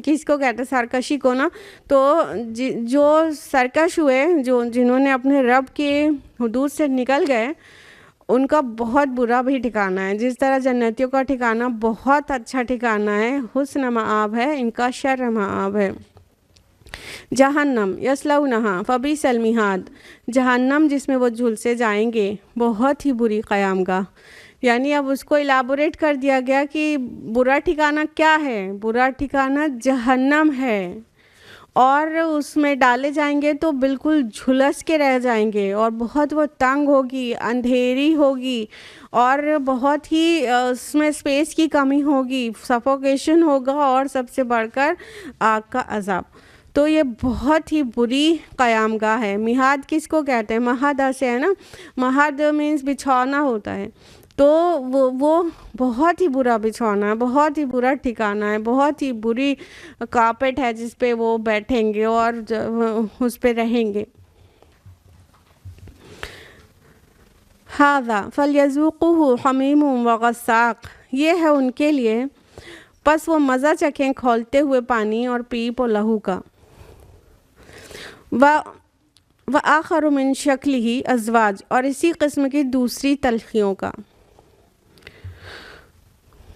کس کو کہتے ہیں؟ سرکشی کو نا۔ تو جو سرکش ہوئے، جنہوں نے اپنے رب کے حدود سے نکل گئے، ان کا بہت برا بھی ٹھکانہ ہے، جس طرح جنتیوں کا ٹھکانہ بہت اچھا ٹھکانہ ہے، حسن مآب ہے، ان کا شر مآب ہے۔ جہنم یصلونہا فبئس المہاد، جہنم جس میں وہ جھلسے جائیں گے، بہت ہی بری قیامگاہ۔ یعنی اب اس کو ایلیبوریٹ کر دیا گیا کہ برا ٹھکانہ کیا ہے، برا ٹھکانہ جہنم ہے، اور اس میں ڈالے جائیں گے تو بالکل جھلس کے رہ جائیں گے، اور بہت وہ تنگ ہوگی، اندھیری ہوگی، اور بہت ہی اس میں اسپیس کی کمی ہوگی، سفوکیشن ہوگا، اور سب سے بڑھ کر آگ کا عذاب۔ تو یہ بہت ہی بری قیام گاہ ہے۔ مہاد کس کو کہتے ہیں؟ مہادہ سے ہے نا، مہاد مینس بچھونا ہوتا ہے، تو وہ بہت ہی برا بچھونا ہے، بہت ہی برا ٹھکانہ ہے، بہت ہی بری کارپیٹ ہے جس پہ وہ بیٹھیں گے اور اس پہ رہیں گے۔ ھذا فلیذوقوہ حمیم وغساق، یہ ہے ان کے لیے، پس وہ مزہ چکھیں کھولتے ہوئے پانی اور پیپ و لہو کا۔ وآخر من شکلہ ازواج، اور اسی قسم کی دوسری تلخیوں کا۔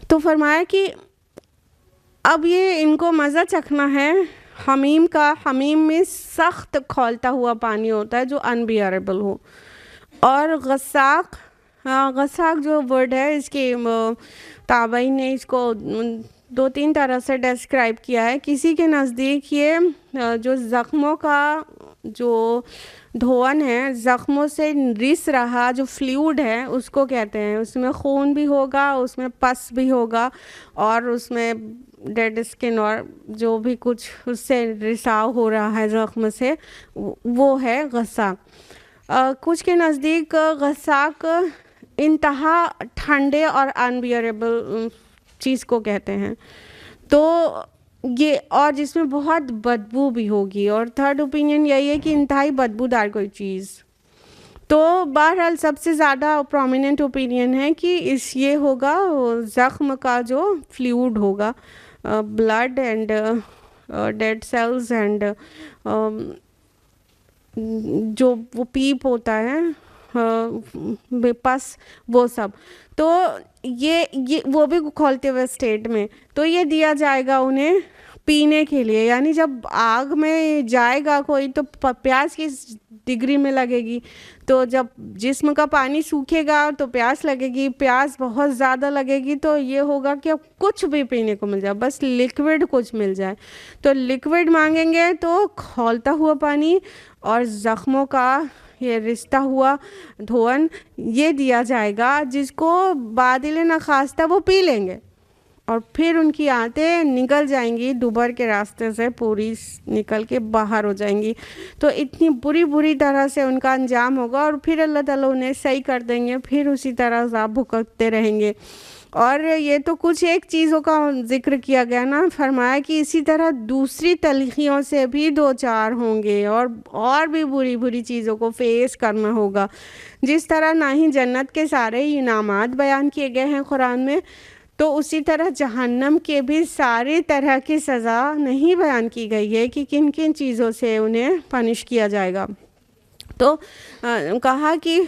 تو فرمایا کہ اب یہ ان کو مزہ چکھنا ہے حمیم کا۔ حمیم میں سخت کھولتا ہوا پانی ہوتا ہے جو انبیئربل ہو، اور غساق، غساق جو ورڈ ہے اس کے تابعین نے اس کو 2-3 طرح سے ڈسکرائب کیا ہے۔ کسی کے نزدیک یہ جو زخموں کا جو دھون ہے، زخموں سے رس رہا جو فلوئڈ ہے اس کو کہتے ہیں، اس میں خون بھی ہوگا، اس میں پس بھی ہوگا، اور اس میں ڈیڈ اسکن اور جو بھی کچھ اس سے رساؤ ہو رہا ہے زخم سے، وہ ہے غساق۔ کچھ کے نزدیک غساق انتہا ٹھنڈے اور انبیئربل چیز کو کہتے ہیں، تو یہ، اور جس میں بہت بدبو بھی ہوگی، اور تھرڈ اوپینین یہی ہے کہ انتہائی بدبودار کوئی چیز۔ تو بہرحال سب سے زیادہ پرومیننٹ اوپینین ہے کہ یہ ہوگا زخم کا جو فلوئڈ ہوگا، blood and dead cells and جو وہ پیپ ہوتا ہے، پس، وہ سب، تو یہ وہ بھی کھولتے ہوئے اسٹیٹ میں، تو یہ دیا جائے گا انہیں پینے کے لیے۔ یعنی جب آگ میں جائے گا کوئی تو پیاس کس ڈگری میں لگے گی، تو جب جسم کا پانی سوکھے گا تو پیاس لگے گی، پیاس بہت زیادہ لگے گی، تو یہ ہوگا کہ اب کچھ بھی پینے کو مل جائے، بس لیکوڈ کچھ مل جائے، تو لیکوڈ مانگیں گے تو کھولتا ہوا پانی اور زخموں کا یہ رشتہ ہوا دھون یہ دیا جائے گا جس کو بادل نخواستہ وہ پی لیں گے اور پھر ان کی آنتیں نکل جائیں گی دوبر کے راستے سے پوری نکل کے باہر ہو جائیں گی. تو اتنی بری طرح سے ان کا انجام ہوگا اور پھر اللہ تعالیٰ انہیں صحیح کر دیں گے, پھر اسی طرح عذاب بھگتتے رہیں گے. اور یہ تو کچھ ایک چیزوں کا ذکر کیا گیا نا, فرمایا کہ اسی طرح دوسری تلخیوں سے بھی دو چار ہوں گے اور بھی بری چیزوں کو فیس کرنا ہوگا. جس طرح نہ ہی جنت کے سارے انعامات بیان کیے گئے ہیں قرآن میں, تو اسی طرح جہنم کے بھی ساری طرح کی سزا نہیں بیان کی گئی ہے کہ کن کن چیزوں سے انہیں پنش کیا جائے گا. تو کہا کہ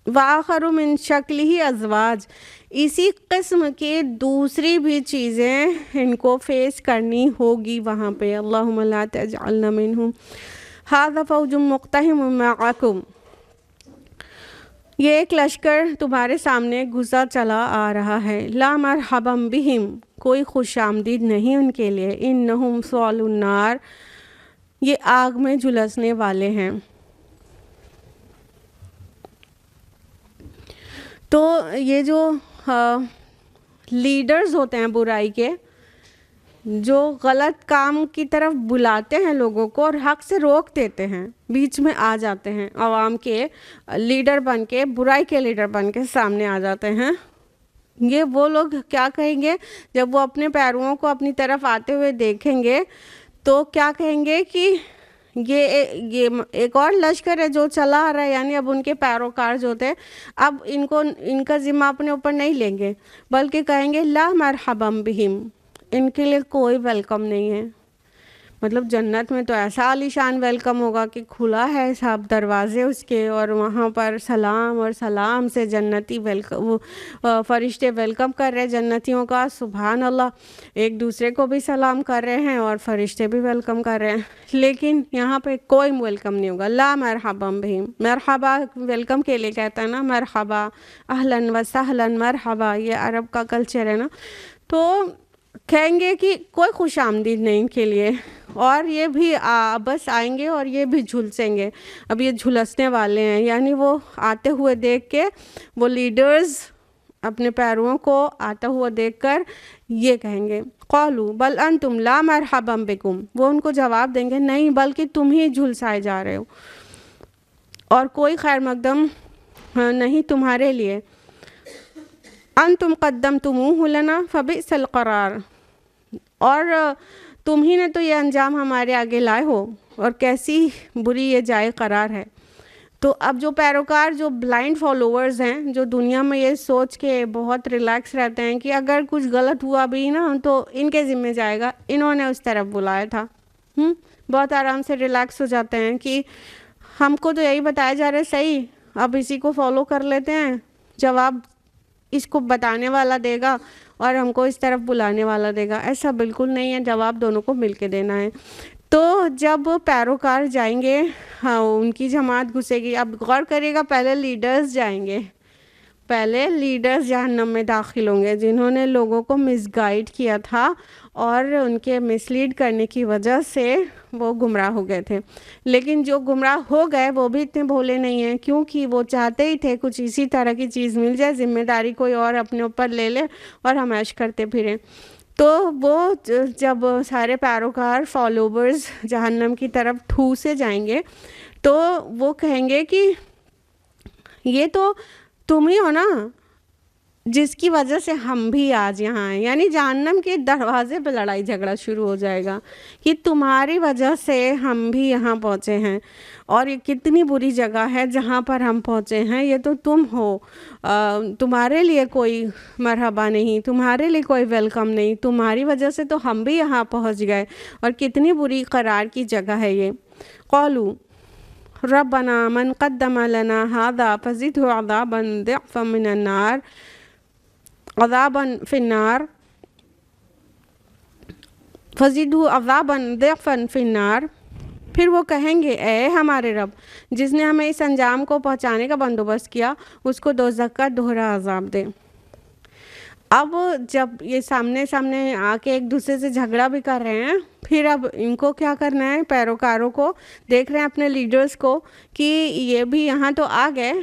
وآخر من شکلہ ازواج, اسی قسم کے دوسری بھی چیزیں ان کو فیس کرنی ہوگی وہاں پہ. اللہم لا تجعلنا منہم ھذا فوج مقتحم معکم, یہ ایک لشکر تمہارے سامنے گزر چلا آ رہا ہے. لا مرحبا بہم, کوئی خوش آمدید نہیں ان کے لیے. انہم صالوا النار, یہ آگ میں جھلسنے والے ہیں. تو یہ جو لیڈرز ہوتے ہیں برائی کے, جو غلط کام کی طرف بلاتے ہیں لوگوں کو اور حق سے روک دیتے ہیں, بیچ میں آ جاتے ہیں, عوام کے لیڈر بن کے, برائی کے لیڈر بن کے سامنے آ جاتے ہیں. یہ وہ لوگ کیا کہیں گے جب وہ اپنے پیرووں کو اپنی طرف آتے ہوئے دیکھیں گے, تو کیا کہیں گے کہ یہ ایک اور لشکر ہے جو چلا آ رہا ہے. یعنی اب ان کے پیروکار جو تھے اب ان کا ذمہ اپنے اوپر نہیں لیں گے, بلکہ کہیں گے لا مرحبا بہم, ان کے لیے کوئی ویلکم نہیں ہے. مطلب جنت میں تو ایسا عالیشان ویلکم ہوگا کہ کھلا ہے سب دروازے اس کے, اور وہاں پر سلام اور سلام سے جنتی فرشتے ویلکم کر رہے جنتیوں کا. سبحان اللہ, ایک دوسرے کو بھی سلام کر رہے ہیں اور فرشتے بھی ویلکم کر رہے ہیں. لیکن یہاں پہ کوئی ویلکم نہیں ہوگا. لا مرحبا بہم, مرحبا ویلکم کے لیے کہتا ہے نا, مرحبا اہلاً و سہلاً مرحبا, یہ عرب کا کلچر ہے نا. تو کہیں گے کہ کوئی خوش آمدید نہیں ان کے لیے, اور یہ بھی بس آئیں گے اور یہ بھی جھلسیں گے. اب یہ جھلسنے والے ہیں, یعنی وہ آتے ہوئے دیکھ کے وہ لیڈرز اپنے پیرووں کو آتا ہوا دیکھ کر یہ کہیں گے قالوا بل انتم لا مرحبا بکم, وہ ان کو جواب دیں گے نہیں بلکہ تم ہی جھلسائے جا رہے ہو اور کوئی خیر مقدم نہیں تمہارے لیے. انتم قدمتموہ لنا فبئس القرار, اور تم ہی نے تو یہ انجام ہمارے آگے لائے ہو اور کیسی بری یہ جائے قرار ہے. تو اب جو پیروکار جو بلائنڈ فالوورز ہیں, جو دنیا میں یہ سوچ کے بہت ریلیکس رہتے ہیں کہ اگر کچھ غلط ہوا بھی نا تو ان کے ذمہ جائے گا, انہوں نے اس طرف بلایا تھا, بہت آرام سے ریلیکس ہو جاتے ہیں کہ ہم کو تو یہی بتایا جا رہا ہے صحیح, اب اسی کو فالو کر لیتے ہیں, جواب اس کو بتانے والا دے گا اور ہم کو اس طرف بلانے والا دے گا. ایسا بالکل نہیں ہے, جواب دونوں کو مل کے دینا ہے. تو جب پیروکار جائیں گے, ہاں ان کی جماعت گھسے گی. اب غور کریے گا, پہلے لیڈرز جائیں گے, پہلے لیڈرز جہنم میں داخل ہوں گے جنہوں نے لوگوں کو مس گائیڈ کیا تھا اور ان کے مس لیڈ کرنے کی وجہ سے وہ گمراہ ہو گئے تھے. لیکن جو گمراہ ہو گئے وہ بھی اتنے بھولے نہیں ہیں, کیونکہ وہ چاہتے ہی تھے کچھ اسی طرح کی چیز مل جائے, ذمہ داری کوئی اور اپنے اوپر لے لے اور ہم عیش کرتے پھریں. تو وہ جب سارے پیروکار فالوورز جہنم کی طرف ٹھوسے جائیں گے تو وہ کہیں گے کہ یہ تو تم ہی ہو نا جس کی وجہ سے ہم بھی آج یہاں ہیں. یعنی جہنم کے دروازے پہ لڑائی جھگڑا شروع ہو جائے گا کہ تمہاری وجہ سے ہم بھی یہاں پہنچے ہیں, اور یہ کتنی بری جگہ ہے جہاں پر ہم پہنچے ہیں, یہ تو تم ہو, تمہارے لیے کوئی مرحبا نہیں, تمہارے لیے کوئی ویلکم نہیں, تمہاری وجہ سے تو ہم بھی یہاں پہنچ گئے, اور کتنی بری قرار کی جگہ ہے یہ. قالوا ربنا من قدم لنا هذا فزده عذابا ضعفا من النار عذابا فی النار فزده عذابا ضعفا فی النار. پھر وہ کہیں گے اے ہمارے رب, جس نے ہمیں اس انجام کو پہنچانے کا بندوبست کیا اس کو دوزخ کا دوہرا عذاب دے. اب جب یہ سامنے سامنے آ کے ایک دوسرے سے جھگڑا بھی کر رہے ہیں، پھر اب ان کو کیا کرنا ہے، پیروکاروں کو دیکھ رہے ہیں اپنے لیڈرز کو کہ یہ بھی یہاں تو آ گئے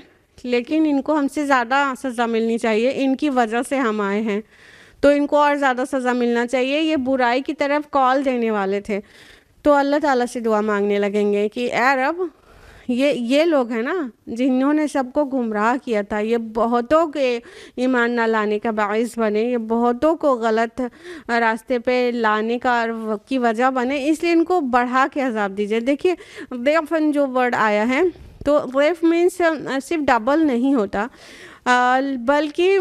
لیکن ان کو ہم سے زیادہ سزا ملنی چاہیے، ان کی وجہ سے ہم آئے ہیں تو ان کو اور زیادہ سزا ملنا چاہیے. یہ برائی کی طرف کال دینے والے تھے تو اللہ تعالیٰ سے دعا مانگنے لگیں گے کہ اے رب یہ لوگ ہیں نا جنہوں نے سب کو گمراہ کیا تھا، یہ بہتوں کے ایمان نہ لانے کا باعث بنے، یہ بہتوں کو غلط راستے پہ لانے کی وجہ بنے، اس لیے ان کو بڑھا کے عذاب دیجیے. دیکھیے ضعفن جو ورڈ آیا ہے تو ضعف مینس صرف ڈبل نہیں ہوتا بلکہ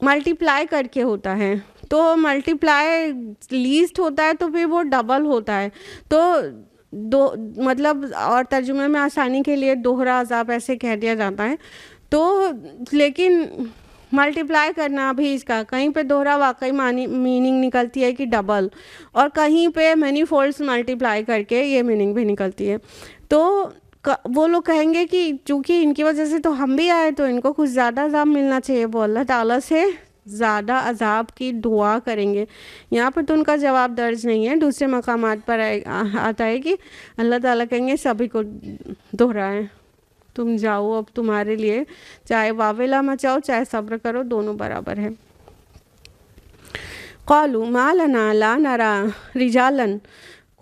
ملٹیپلائی کر کے ہوتا ہے. تو ملٹیپلائی لیسٹ ہوتا ہے تو پھر وہ ڈبل ہوتا ہے. تو دو مطلب اور ترجمے میں آسانی کے لیے دوہرا عذاب ایسے کہہ دیا جاتا ہے. تو لیکن ملٹیپلائی کرنا بھی اس کا کہیں پہ دوہرا واقعی میننگ نکلتی ہے کہ ڈبل، اور کہیں پہ مینی فولڈس ملٹیپلائی کر کے یہ میننگ بھی نکلتی ہے. تو وہ لوگ کہیں گے کہ چونکہ ان کی وجہ سے تو ہم بھی آئے تو ان کو کچھ زیادہ عذاب ملنا چاہیے، وہ اللہ تعالیٰ سے زیادہ عذاب کی دعا کریں گے. یہاں پر تو ان کا جواب درج نہیں ہے، دوسرے مقامات پر آتا ہے کہ اللہ تعالیٰ کہیں گے سبھی کو دہرائیں، تم جاؤ اب تمہارے لیے چاہے واویلا مچاؤ چاہے صبر کرو، دونوں برابر ہے. قالوا ما لنا لا نرى رجالا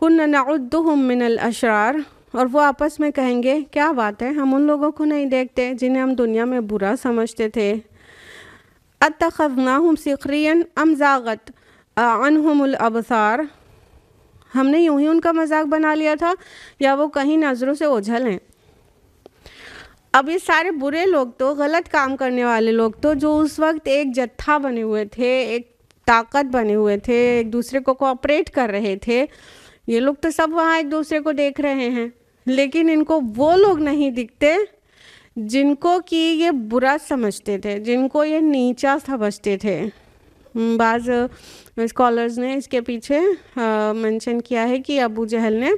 كنا نعدهم من الاشرار، اور وہ آپس میں کہیں گے کیا بات ہے ہم ان لوگوں کو نہیں دیکھتے جنہیں ہم دنیا میں برا سمجھتے تھے. اتخذناہم سخریا ام زاغت عنہم الابصار، ہم نے یوں ہی ان کا مذاق بنا لیا تھا یا وہ کہیں نظروں سے اوجھل ہیں. اب یہ سارے برے لوگ تو غلط کام کرنے والے لوگ تو جو اس وقت ایک جتھا بنے ہوئے تھے، ایک طاقت بنے ہوئے تھے، ایک دوسرے کو کوآپریٹ کر رہے تھے، یہ لوگ تو سب وہاں ایک دوسرے کو دیکھ رہے ہیں، لیکن ان کو وہ لوگ نہیں دکھتے جن کو کہ یہ برا سمجھتے تھے، جن کو یہ نیچا سمجھتے تھے. بعض اسکالرز نے اس کے پیچھے منشن کیا ہے کہ ابو جہل نے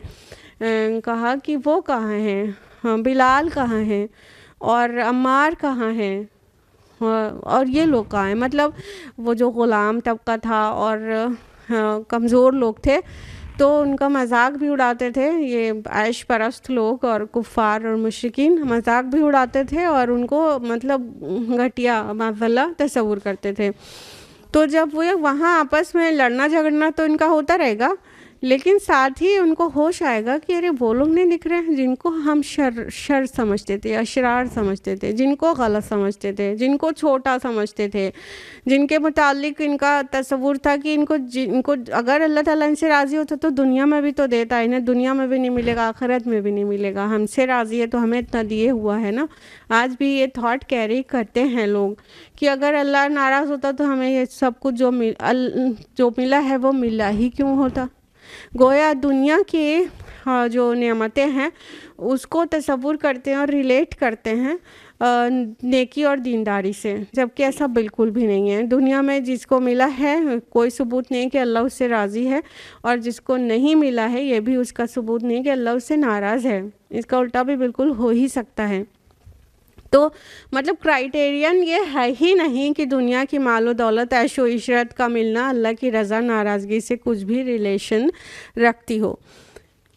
کہا کہ وہ کہاں ہیں، بلال کہاں ہیں اور عمار کہاں ہیں اور یہ لوگ کہاں ہیں. مطلب وہ جو غلام طبقہ تھا اور کمزور لوگ تھے تو ان کا مذاق بھی اڑاتے تھے، یہ عیش پرست لوگ اور کفار اور مشرکین مذاق بھی اڑاتے تھے اور ان کو مطلب گھٹیا معذلہ تصور کرتے تھے. تو جب وہ وہاں آپس میں لڑنا جھگڑنا تو ان کا ہوتا رہے گا، لیکن ساتھ ہی ان کو ہوش آئے گا کہ ارے وہ لوگ نہیں دکھ رہے ہیں جن کو ہم شر سمجھتے تھے، اشرار سمجھتے تھے، جن کو غلط سمجھتے تھے، جن کو چھوٹا سمجھتے تھے، جن کے متعلق ان کا تصور تھا کہ ان کو اگر اللہ تعالیٰ ان سے راضی ہوتا تو دنیا میں بھی تو دیتا، انہیں دنیا میں بھی نہیں ملے گا، آخرت میں بھی نہیں ملے گا. ہم سے راضی ہے تو ہمیں اتنا دیے ہوا ہے نا. آج بھی یہ تھاٹ کیری کرتے ہیں لوگ کہ اگر اللہ ناراض ہوتا تو ہمیں یہ سب کچھ جو ملا ہے وہ ملا ہی کیوں ہوتا. گویا دنیا کی جو نعمتیں ہیں اس کو تصور کرتے ہیں اور ریلیٹ کرتے ہیں نیکی اور دینداری سے، جبکہ ایسا بالکل بھی نہیں ہے. دنیا میں جس کو ملا ہے کوئی ثبوت نہیں کہ اللہ اس سے راضی ہے، اور جس کو نہیں ملا ہے یہ بھی اس کا ثبوت نہیں کہ اللہ اس سے ناراض ہے. اس کا الٹا بھی بالکل ہو ہی سکتا ہے. تو مطلب کرائیٹیرین یہ ہے ہی نہیں کہ دنیا کی مال و دولت عیش و عشرت کا ملنا اللہ کی رضا ناراضگی سے کچھ بھی ریلیشن رکھتی ہو.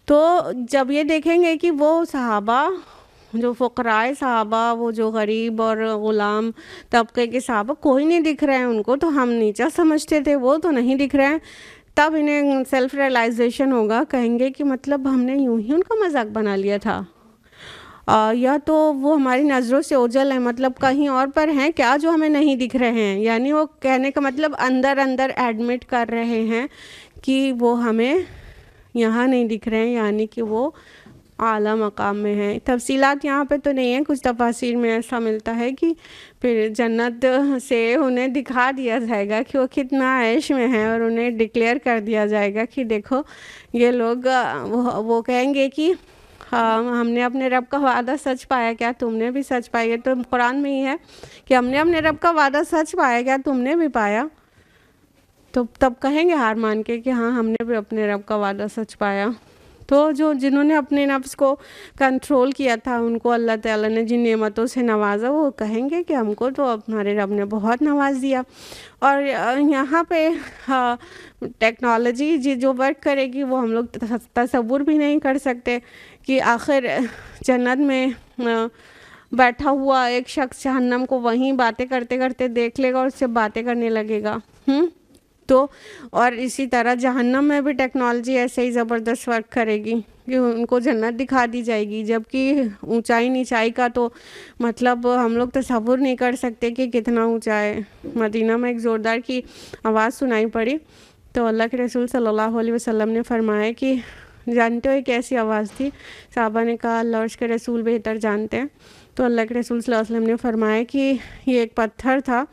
تو جب یہ دیکھیں گے کہ وہ صحابہ جو فقراء صحابہ، وہ جو غریب اور غلام طبقے کے صحابہ کوئی نہیں دکھ رہے ہیں ان کو، تو ہم نیچا سمجھتے تھے وہ تو نہیں دکھ رہے ہیں، تب انہیں سیلف ریئلائزیشن ہوگا، کہیں گے کہ مطلب ہم نے یوں ہی ان کا مذاق بنا لیا تھا، یا تو وہ ہماری نظروں سے اوجھل ہیں، مطلب کہیں اور پر ہیں کیا جو ہمیں نہیں دکھ رہے ہیں. یعنی وہ کہنے کا مطلب اندر ایڈمٹ کر رہے ہیں کہ وہ ہمیں یہاں نہیں دکھ رہے ہیں، یعنی کہ وہ اعلیٰ مقام میں ہیں. تفصیلات یہاں پہ تو نہیں ہیں، کچھ تفاسیر میں ایسا ملتا ہے کہ پھر جنت سے انہیں دکھا دیا جائے گا کہ وہ کتنا عیش میں ہیں، اور انہیں ڈکلیئر کر دیا جائے گا کہ دیکھو یہ لوگ، وہ کہیں گے کہ ہم نے اپنے رب کا وعدہ سچ پایا، کیا تم نے بھی سچ پایا؟ یہ تو قرآن میں ہی ہے کہ ہم نے اپنے رب کا وعدہ سچ پایا، کیا تم نے بھی پایا؟ تو تب کہیں گے ہار مان کے کہ ہاں ہم نے بھی اپنے رب کا وعدہ سچ پایا. تو جنہوں نے اپنے نفس کو کنٹرول کیا تھا ان کو اللہ تعالیٰ نے جن نعمتوں سے نوازا وہ کہیں گے کہ ہم کو تو ہمارے رب نے بہت نواز دیا. اور یہاں پہ ٹیکنالوجی جو ورک کرے گی وہ ہم لوگ تصور بھی نہیں کر سکتے کہ آخر جنت میں بیٹھا ہوا ایک شخص جہنم کو وہیں باتیں کرتے کرتے دیکھ لے گا اور اس سے باتیں کرنے لگے گا. تو اور اسی طرح جہنم میں بھی ٹیکنالوجی ایسے ہی زبردست ورک کرے گی کہ ان کو جنت دکھا دی جائے گی، جبکہ اونچائی نیچائی کا تو مطلب ہم لوگ تصور نہیں کر سکتے کہ کتنا اونچا ہے. مدینہ میں ایک زوردار کی آواز سنائی پڑی تو اللہ کے رسول صلی اللہ علیہ وسلم نے فرمایا کہ جانتے ہو یہ کیسی آواز تھی؟ صحابہ نے کہا اللہ اور اس کے رسول بہتر جانتے ہیں. تو اللہ کے رسول صلی اللہ علیہ وسلم نے فرمایا کہ یہ ایک پتھر تھا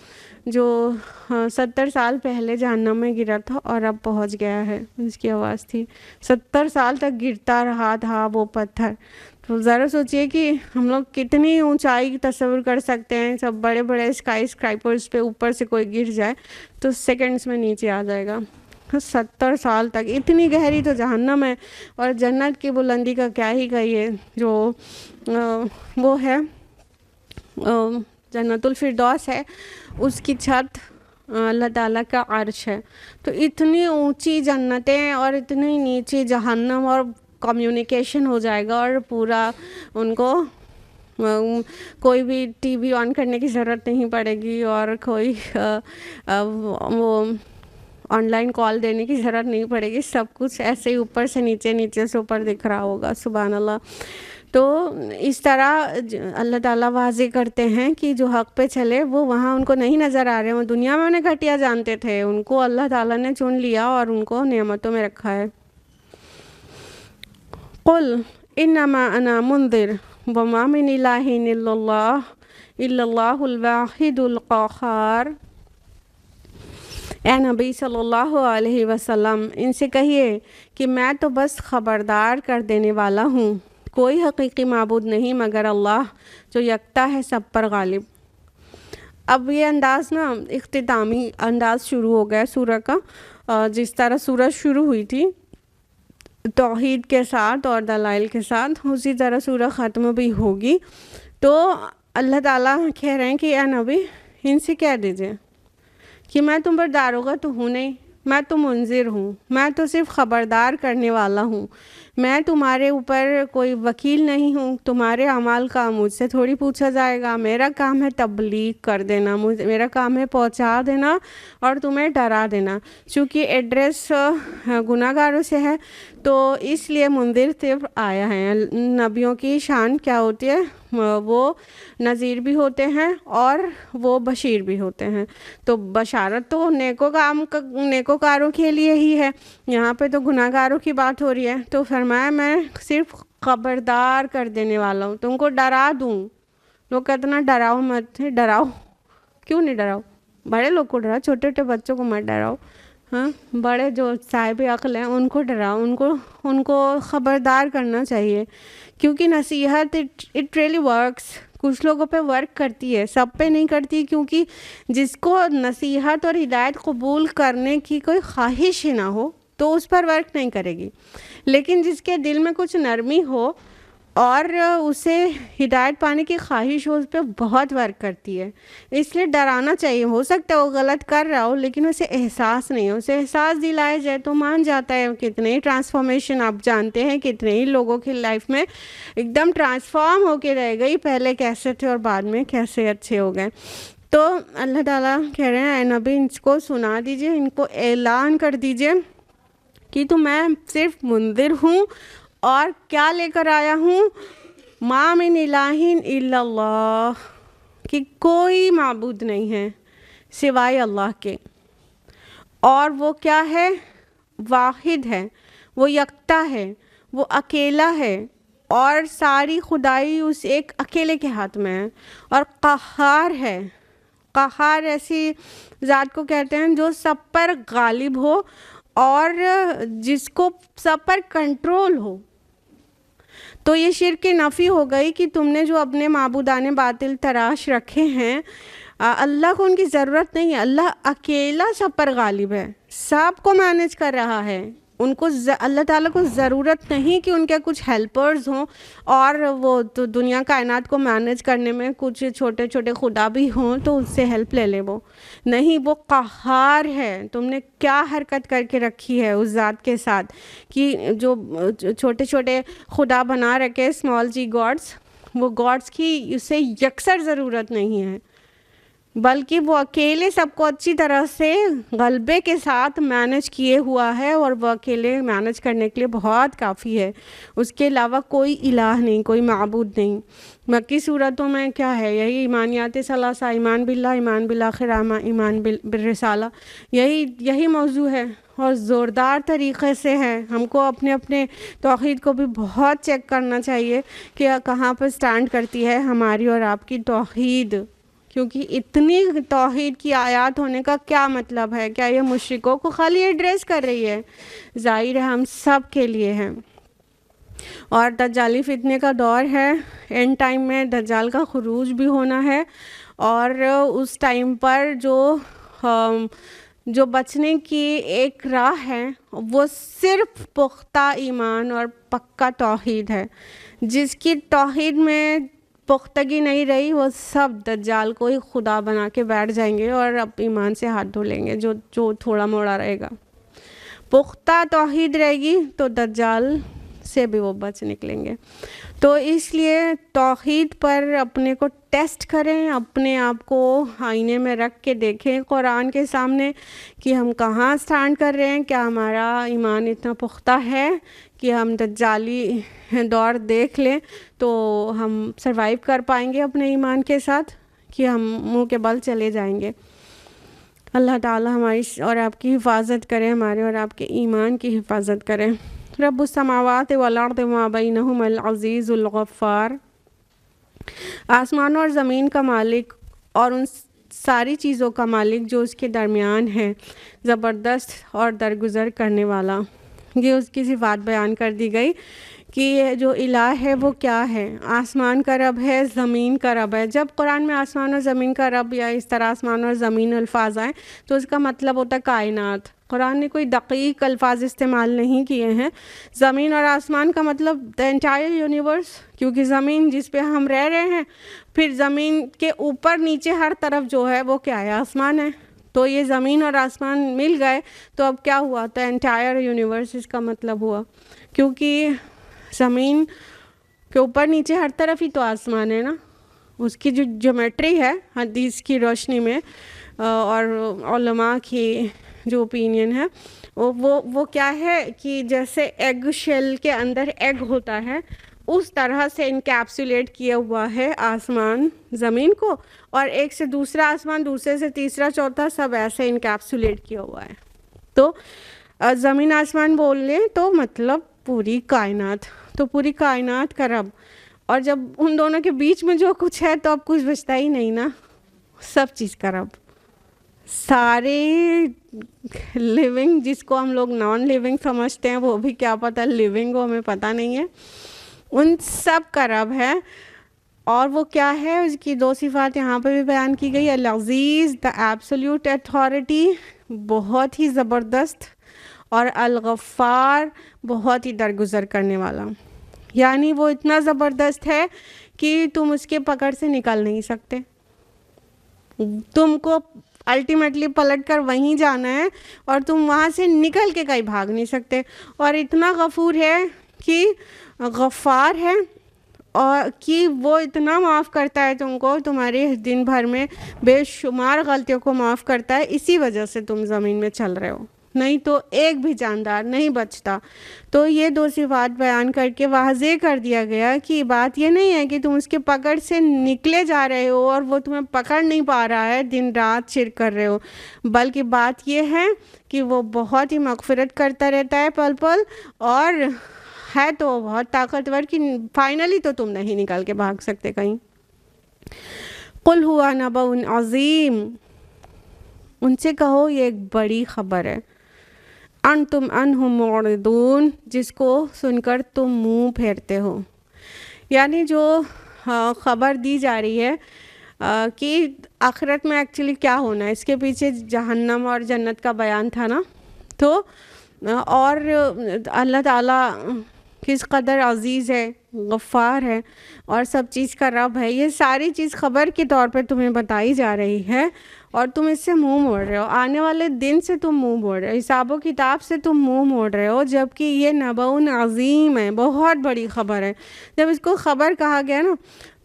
جو 70 سال پہلے جہنم میں گرا تھا اور اب پہنچ گیا ہے. اس کی آواز تھی 70 سال تک گرتا رہا تھا وہ پتھر. تو ذرا سوچئے کہ ہم لوگ کتنی اونچائی تصور کر سکتے ہیں. سب بڑے بڑے اسکائی اسکرائپرز پہ اوپر سے کوئی گر جائے تو سیکنڈز میں نیچے آ جائے گا. 70 سال تک اتنی گہری تو جہنم ہے. اور جنت کی بلندی کا کیا ہی کہیے، جو وہ ہے جنت الفردوس ہے، اس کی چھت اللہ تعالیٰ کا عرش ہے. تو اتنی اونچی جنتیں اور اتنی نیچی جہنم، اور کمیونیکیشن ہو جائے گا اور پورا ان کو کوئی بھی ٹی وی آن کرنے کی ضرورت نہیں پڑے گی اور کوئی وہ آن لائن کال دینے کی ضرورت نہیں پڑے گی. سب کچھ ایسے ہی اوپر سے نیچے، نیچے سے اوپر دکھ رہا ہوگا. سبحان اللہ. تو اس طرح اللہ تعالیٰ واضح کرتے ہیں کہ جو حق پہ چلے وہ وہاں ان کو نہیں نظر آ رہے. وہ دنیا میں انہیں گھٹیا جانتے تھے، ان کو اللہ تعالیٰ نے چن لیا اور ان کو نعمتوں میں رکھا ہے. قل انما انا منذر وما من الہ الا اللہ الواحد القہار. اے نبی صلی اللہ علیہ وسلم ان سے کہیے کہ میں تو بس خبردار کر دینے والا ہوں، کوئی حقیقی معبود نہیں مگر اللہ جو یکتا ہے سب پر غالب. اب یہ انداز نا اختتامی انداز شروع ہو گیا سورہ کا. جس طرح سورہ شروع ہوئی تھی توحید کے ساتھ اور دلائل کے ساتھ، اسی طرح سورہ ختم بھی ہوگی. تو اللہ تعالیٰ کہہ رہے ہیں کہ اے نبی ان سے کہہ دیجئے کہ میں تم پر داروغہ تو ہوں نہیں، میں تو منذر ہوں، میں تو صرف خبردار کرنے والا ہوں. میں تمہارے اوپر کوئی وکیل نہیں ہوں. تمہارے اعمال کا مجھ سے تھوڑی پوچھا جائے گا. میرا کام ہے تبلیغ کر دینا، میرا کام ہے پہنچا دینا اور تمہیں ڈرا دینا. چونکہ ایڈریس گناہ گاروں سے ہے تو اس لیے منذر صرف آیا ہے. نبیوں کی شان کیا ہوتی ہے؟ وہ نذیر بھی ہوتے ہیں اور وہ بشیر بھی ہوتے ہیں. تو بشارت تو نیکوکاروں کے لیے ہی ہے. یہاں پہ تو گناہ گاروں کی بات ہو رہی ہے. تو فرمایا میں صرف خبردار کر دینے والا ہوں، تم کو ڈرا دوں. لوگ کہتے ہیں ڈراؤ مت. ڈراؤ کیوں نہیں ڈراؤ؟ بڑے لوگ کو ڈراؤ، چھوٹے چھوٹے بچوں کو مت ڈراؤ. ہاں بڑے جو صاحب عقل ہیں ان کو ڈراؤ، ان کو خبردار کرنا چاہیے. کیونکہ نصیحت اٹ ریئلی ورکس. کچھ لوگوں پہ ورک کرتی ہے، سب پہ نہیں کرتی. کیونکہ جس کو نصیحت اور ہدایت قبول کرنے کی کوئی خواہش ہی نہ ہو تو اس پر ورک نہیں کرے گی. لیکن جس کے دل میں کچھ نرمی ہو اور اسے ہدایت پانے کی خواہش ہو، اس پہ بہت ورک کرتی ہے. اس لیے ڈرانا چاہیے. ہو سکتا ہے وہ غلط کر رہا ہو لیکن اسے احساس نہیں ہو. اسے احساس دلایا جائے تو مان جاتا ہے. کتنے ہی ٹرانسفارمیشن آپ جانتے ہیں، کتنے ہی لوگوں کی لائف میں ایک دم ٹرانسفارم ہو کے رہ گئی. پہلے کیسے تھے اور بعد میں کیسے اچھے ہو گئے. تو اللہ تعالیٰ کہہ رہے ہیں اے نبی ان کو سنا دیجئے، ان کو اعلان کر دیجئے کہ تو میں صرف منذر ہوں اور کیا لے کر آیا ہوں، ما من الہ الا اللہ، کہ کوئی معبود نہیں ہے سوائے اللہ کے. اور وہ کیا ہے؟ واحد ہے، وہ یکتا ہے، وہ اکیلا ہے اور ساری خدائی اس ایک اکیلے کے ہاتھ میں ہے. اور قہار ہے. قہار ایسی ذات کو کہتے ہیں جو سب پر غالب ہو اور جس کو سب پر کنٹرول ہو. تو یہ شرک کی نفی ہو گئی کہ تم نے جو اپنے معبودان باطل تراش رکھے ہیں، اللہ کو ان کی ضرورت نہیں ہے. اللہ اکیلا سب پر غالب ہے، سب کو مینیج کر رہا ہے. ان کو اللہ تعالیٰ کو ضرورت نہیں کہ ان کے کچھ ہیلپرز ہوں اور وہ تو دنیا کائنات کو مینیج کرنے میں کچھ چھوٹے چھوٹے خدا بھی ہوں تو اس سے ہیلپ لے لے. وہ نہیں، وہ قہار ہے. تم نے کیا حرکت کر کے رکھی ہے اس ذات کے ساتھ کہ جو چھوٹے چھوٹے خدا بنا رکھے اسمال جی گاڈس، وہ گاڈس کی اسے یکسر ضرورت نہیں ہے، بلکہ وہ اکیلے سب کو اچھی طرح سے غلبے کے ساتھ مینیج کیے ہوا ہے، اور وہ اکیلے مینیج کرنے کے لیے بہت کافی ہے. اس کے علاوہ کوئی الہ نہیں، کوئی معبود نہیں. مکی صورتوں میں کیا ہے؟ یہی ایمانیات ثلاثہ، ایمان باللہ، ایمان بالآخر، ایمان بالرسالہ، یہی موضوع ہے، اور زوردار طریقے سے ہے. ہم کو اپنے اپنے توحید کو بھی بہت چیک کرنا چاہیے کہ کہاں پر سٹینڈ کرتی ہے ہماری اور آپ کی توحید، کیونکہ اتنی توحید کی آیات ہونے کا کیا مطلب ہے؟ کیا یہ مشرکوں کو خالی ایڈریس کر رہی ہے؟ ظاہر ہے ہم سب کے لیے ہے. اور دجالی فتنے کا دور ہے، اینڈ ٹائم میں دجال کا خروج بھی ہونا ہے، اور اس ٹائم پر جو بچنے کی ایک راہ ہے وہ صرف پختہ ایمان اور پکا توحید ہے. جس کی توحید میں پختگی نہیں رہی وہ سب دجال کو ہی خدا بنا کے بیٹھ جائیں گے اور اب ایمان سے ہاتھ دھو لیں گے. جو تھوڑا موڑا رہے گا، پختہ توحید رہے گی تو دجال سے بھی وہ بچ نکلیں گے. تو اس لیے توحید پر اپنے کو ٹیسٹ کریں، اپنے آپ کو آئینے میں رکھ کے دیکھیں قرآن کے سامنے کہ ہم کہاں سٹینڈ کر رہے ہیں. کیا ہمارا ایمان اتنا پختہ ہے کہ ہم دجالی دور دیکھ لیں تو ہم سروائیو کر پائیں گے اپنے ایمان کے ساتھ، کہ ہم منہ کے بل چلے جائیں گے؟ اللہ تعالی ہماری اور آپ کی حفاظت کرے، ہمارے اور آپ کے ایمان کی حفاظت کرے. رب السماوات والارض وما بینہما العزیز الغفار، آسمان اور زمین کا مالک اور ان ساری چیزوں کا مالک جو اس کے درمیان ہے، زبردست اور درگزر کرنے والا. یہ اس کی صفات بیان کر دی گئی کہ یہ جو الہ ہے وہ کیا ہے. آسمان کا رب ہے، زمین کا رب ہے. جب قرآن میں آسمان اور زمین کا رب یا اس طرح آسمان اور زمین الفاظ آئیں تو اس کا مطلب ہوتا ہے کائنات. قرآن نے کوئی دقیق الفاظ استعمال نہیں کیے ہیں. زمین اور آسمان کا مطلب the entire یونیورس، کیونکہ زمین جس پہ ہم رہ رہے ہیں، پھر زمین کے اوپر نیچے ہر طرف جو ہے وہ کیا ہے؟ آسمان ہے. تو یہ زمین اور آسمان مل گئے تو اب کیا ہوا؟ the entire یونیورس اس کا مطلب ہوا، کیونکہ زمین کے اوپر نیچے ہر طرف ہی تو آسمان ہے نا. اس کی جو جیومیٹری ہے حدیث کی روشنی میں اور علماء کی جو اوپینین ہے وہ کیا ہے کہ جیسے ایگ شیل کے اندر ایگ ہوتا ہے اس طرح سے انکیپسولیٹ کیا ہوا ہے آسمان زمین کو، اور ایک سے دوسرا آسمان، دوسرے سے تیسرا چوتھا، سب ایسے انکیپسولیٹ کیا ہوا ہے. تو زمین آسمان بول لیں تو مطلب پوری کائنات، تو پوری کائنات کا رب. اور جب ان دونوں کے بیچ میں جو کچھ ہے تو اب کچھ بچتا ہی نہیں نا، سب چیز کا رب. سارے لیونگ جس کو ہم لوگ نان لیونگ سمجھتے ہیں، وہ بھی کیا پتہ لیونگ ہو، ہمیں پتہ نہیں ہے، ان سب کا رب ہے. اور وہ کیا ہے؟ اس کی دو صفات یہاں پہ بھی بیان کی گئی. العزیز، دا ایبسلیوٹ اتھارٹی، بہت ہی زبردست، اور الغفار، بہت ہی درگزر کرنے والا. یعنی وہ اتنا زبردست ہے کہ تم اس کے پکڑ سے نکل نہیں سکتے. تم کو الٹیمیٹلی پلٹ کر وہیں جانا ہے اور تم وہاں سے نکل کے کہیں بھاگ نہیں سکتے. اور اتنا غفور ہے کہ غفار ہے، اور کہ وہ اتنا معاف کرتا ہے تم کو، تمہارے دن بھر میں بے شمار غلطیوں کو معاف کرتا ہے. اسی وجہ سے تم زمین میں چل رہے ہو، نہیں تو ایک بھی جاندار نہیں بچتا. تو یہ دو صفات بیان کر کے واضح کر دیا گیا کہ بات یہ نہیں ہے کہ تم اس کے پکڑ سے نکلے جا رہے ہو اور وہ تمہیں پکڑ نہیں پا رہا ہے، دن رات شرک کر رہے ہو، بلکہ بات یہ ہے کہ وہ بہت ہی مغفرت کرتا رہتا ہے پل پل، اور ہے تو بہت طاقتور کہ فائنلی تو تم نہیں نکل کے بھاگ سکتے کہیں. قل ہوا نبأ عظیم، ان سے کہو یہ ایک بڑی خبر ہے. انتم عنہ معرضون، جس کو سن کر تم منہ پھیرتے ہو. یعنی جو خبر دی جا رہی ہے کہ آخرت میں ایکچولی کیا ہونا ہے، اس کے پیچھے جہنم اور جنت کا بیان تھا نا. تو اور اللہ تعالیٰ کس قدر عزیز ہے، غفار ہے اور سب چیز کا رب ہے، یہ ساری چیز خبر کے طور پہ تمہیں بتائی جا رہی ہے اور تم اس سے منہ موڑ رہے ہو، آنے والے دن سے تم منہ موڑ رہے ہو، حساب و کتاب سے تم منہ موڑ رہے ہو، جبکہ یہ نبأ عظیم ہے، بہت بڑی خبر ہے۔ جب اس کو خبر کہا گیا نا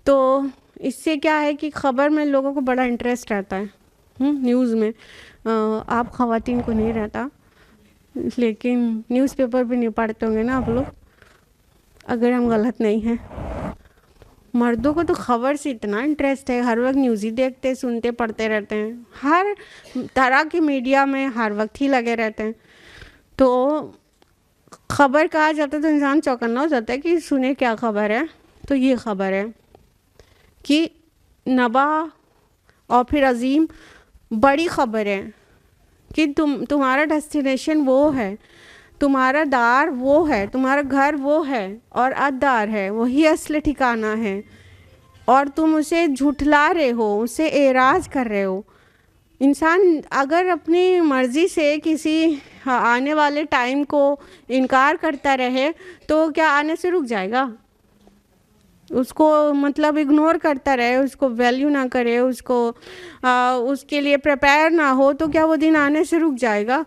تو اس سے کیا ہے کہ خبر میں لوگوں کو بڑا انٹرسٹ رہتا ہے، نیوز میں آپ خواتین کو نہیں رہتا، لیکن نیوز پیپر بھی نہیں پڑھتے ہوں گے نا آپ لوگ، اگر ہم غلط نہیں ہیں۔ مردوں کو تو خبر سے اتنا انٹرسٹ ہے، ہر وقت نیوز ہی دیکھتے، سنتے، پڑھتے رہتے ہیں، ہر طرح کی میڈیا میں ہر وقت ہی لگے رہتے ہیں۔ تو خبر کہا جاتا ہے تو انسان چوکنا ہو جاتا ہے کہ سنے کیا خبر ہے، تو یہ خبر ہے کہ نبا اور پھر عظیم بڑی خبر ہے کہ تمہارا ڈیسٹینیشن وہ ہے، تمہارا دار وہ ہے، تمہارا گھر وہ ہے اور ادار ہے، وہی اصل ٹھکانہ ہے، اور تم اسے جھٹلا رہے ہو، اسے اعراض کر رہے ہو۔ انسان اگر اپنی مرضی سے کسی آنے والے ٹائم کو انکار کرتا رہے تو کیا آنے سے رک جائے گا؟ اس کو مطلب اگنور کرتا رہے، اس کو ویلیو نہ کرے، اس کو اس کے لیے پریپیئر نہ ہو تو کیا وہ دن آنے سے رک جائے گا؟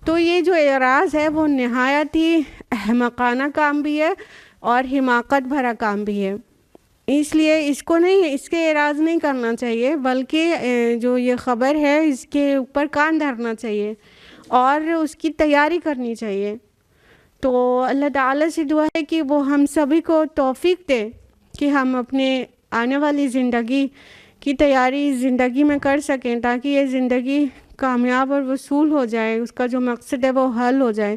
تو یہ جو اعراض ہے وہ نہایت ہی احمقانہ کام بھی ہے اور حماقت بھرا کام بھی ہے، اس لیے اس کو نہیں، اس کے اعراض نہیں کرنا چاہیے، بلکہ جو یہ خبر ہے اس کے اوپر کان دھرنا چاہیے اور اس کی تیاری کرنی چاہیے۔ تو اللہ تعالیٰ سے دعا ہے کہ وہ ہم سبھی کو توفیق دے کہ ہم اپنے آنے والی زندگی کی تیاری زندگی میں کر سکیں، تاکہ یہ زندگی کامیاب اور وصول ہو جائے، اس کا جو مقصد ہے وہ حل ہو جائے۔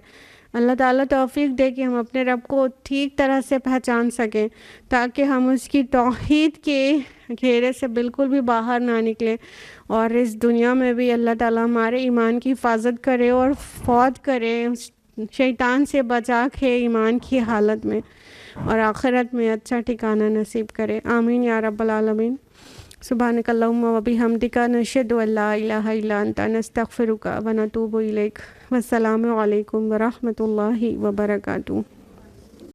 اللہ تعالیٰ توفیق دے کہ ہم اپنے رب کو ٹھیک طرح سے پہچان سکیں، تاکہ ہم اس کی توحید کے گھیرے سے بالکل بھی باہر نہ نکلیں، اور اس دنیا میں بھی اللہ تعالیٰ ہمارے ایمان کی حفاظت کرے اور فوت کرے، شیطان سے بچا کے ایمان کی حالت میں، اور آخرت میں اچھا ٹھکانہ نصیب کرے۔ آمین یا رب العالمین۔ سبحانک اللہم و بحمدک، نشہد ان لا الہ الا انت، نستغفرک و نتوب الیک۔ والسلام علیکم ورحمۃ اللہ وبرکاتہ۔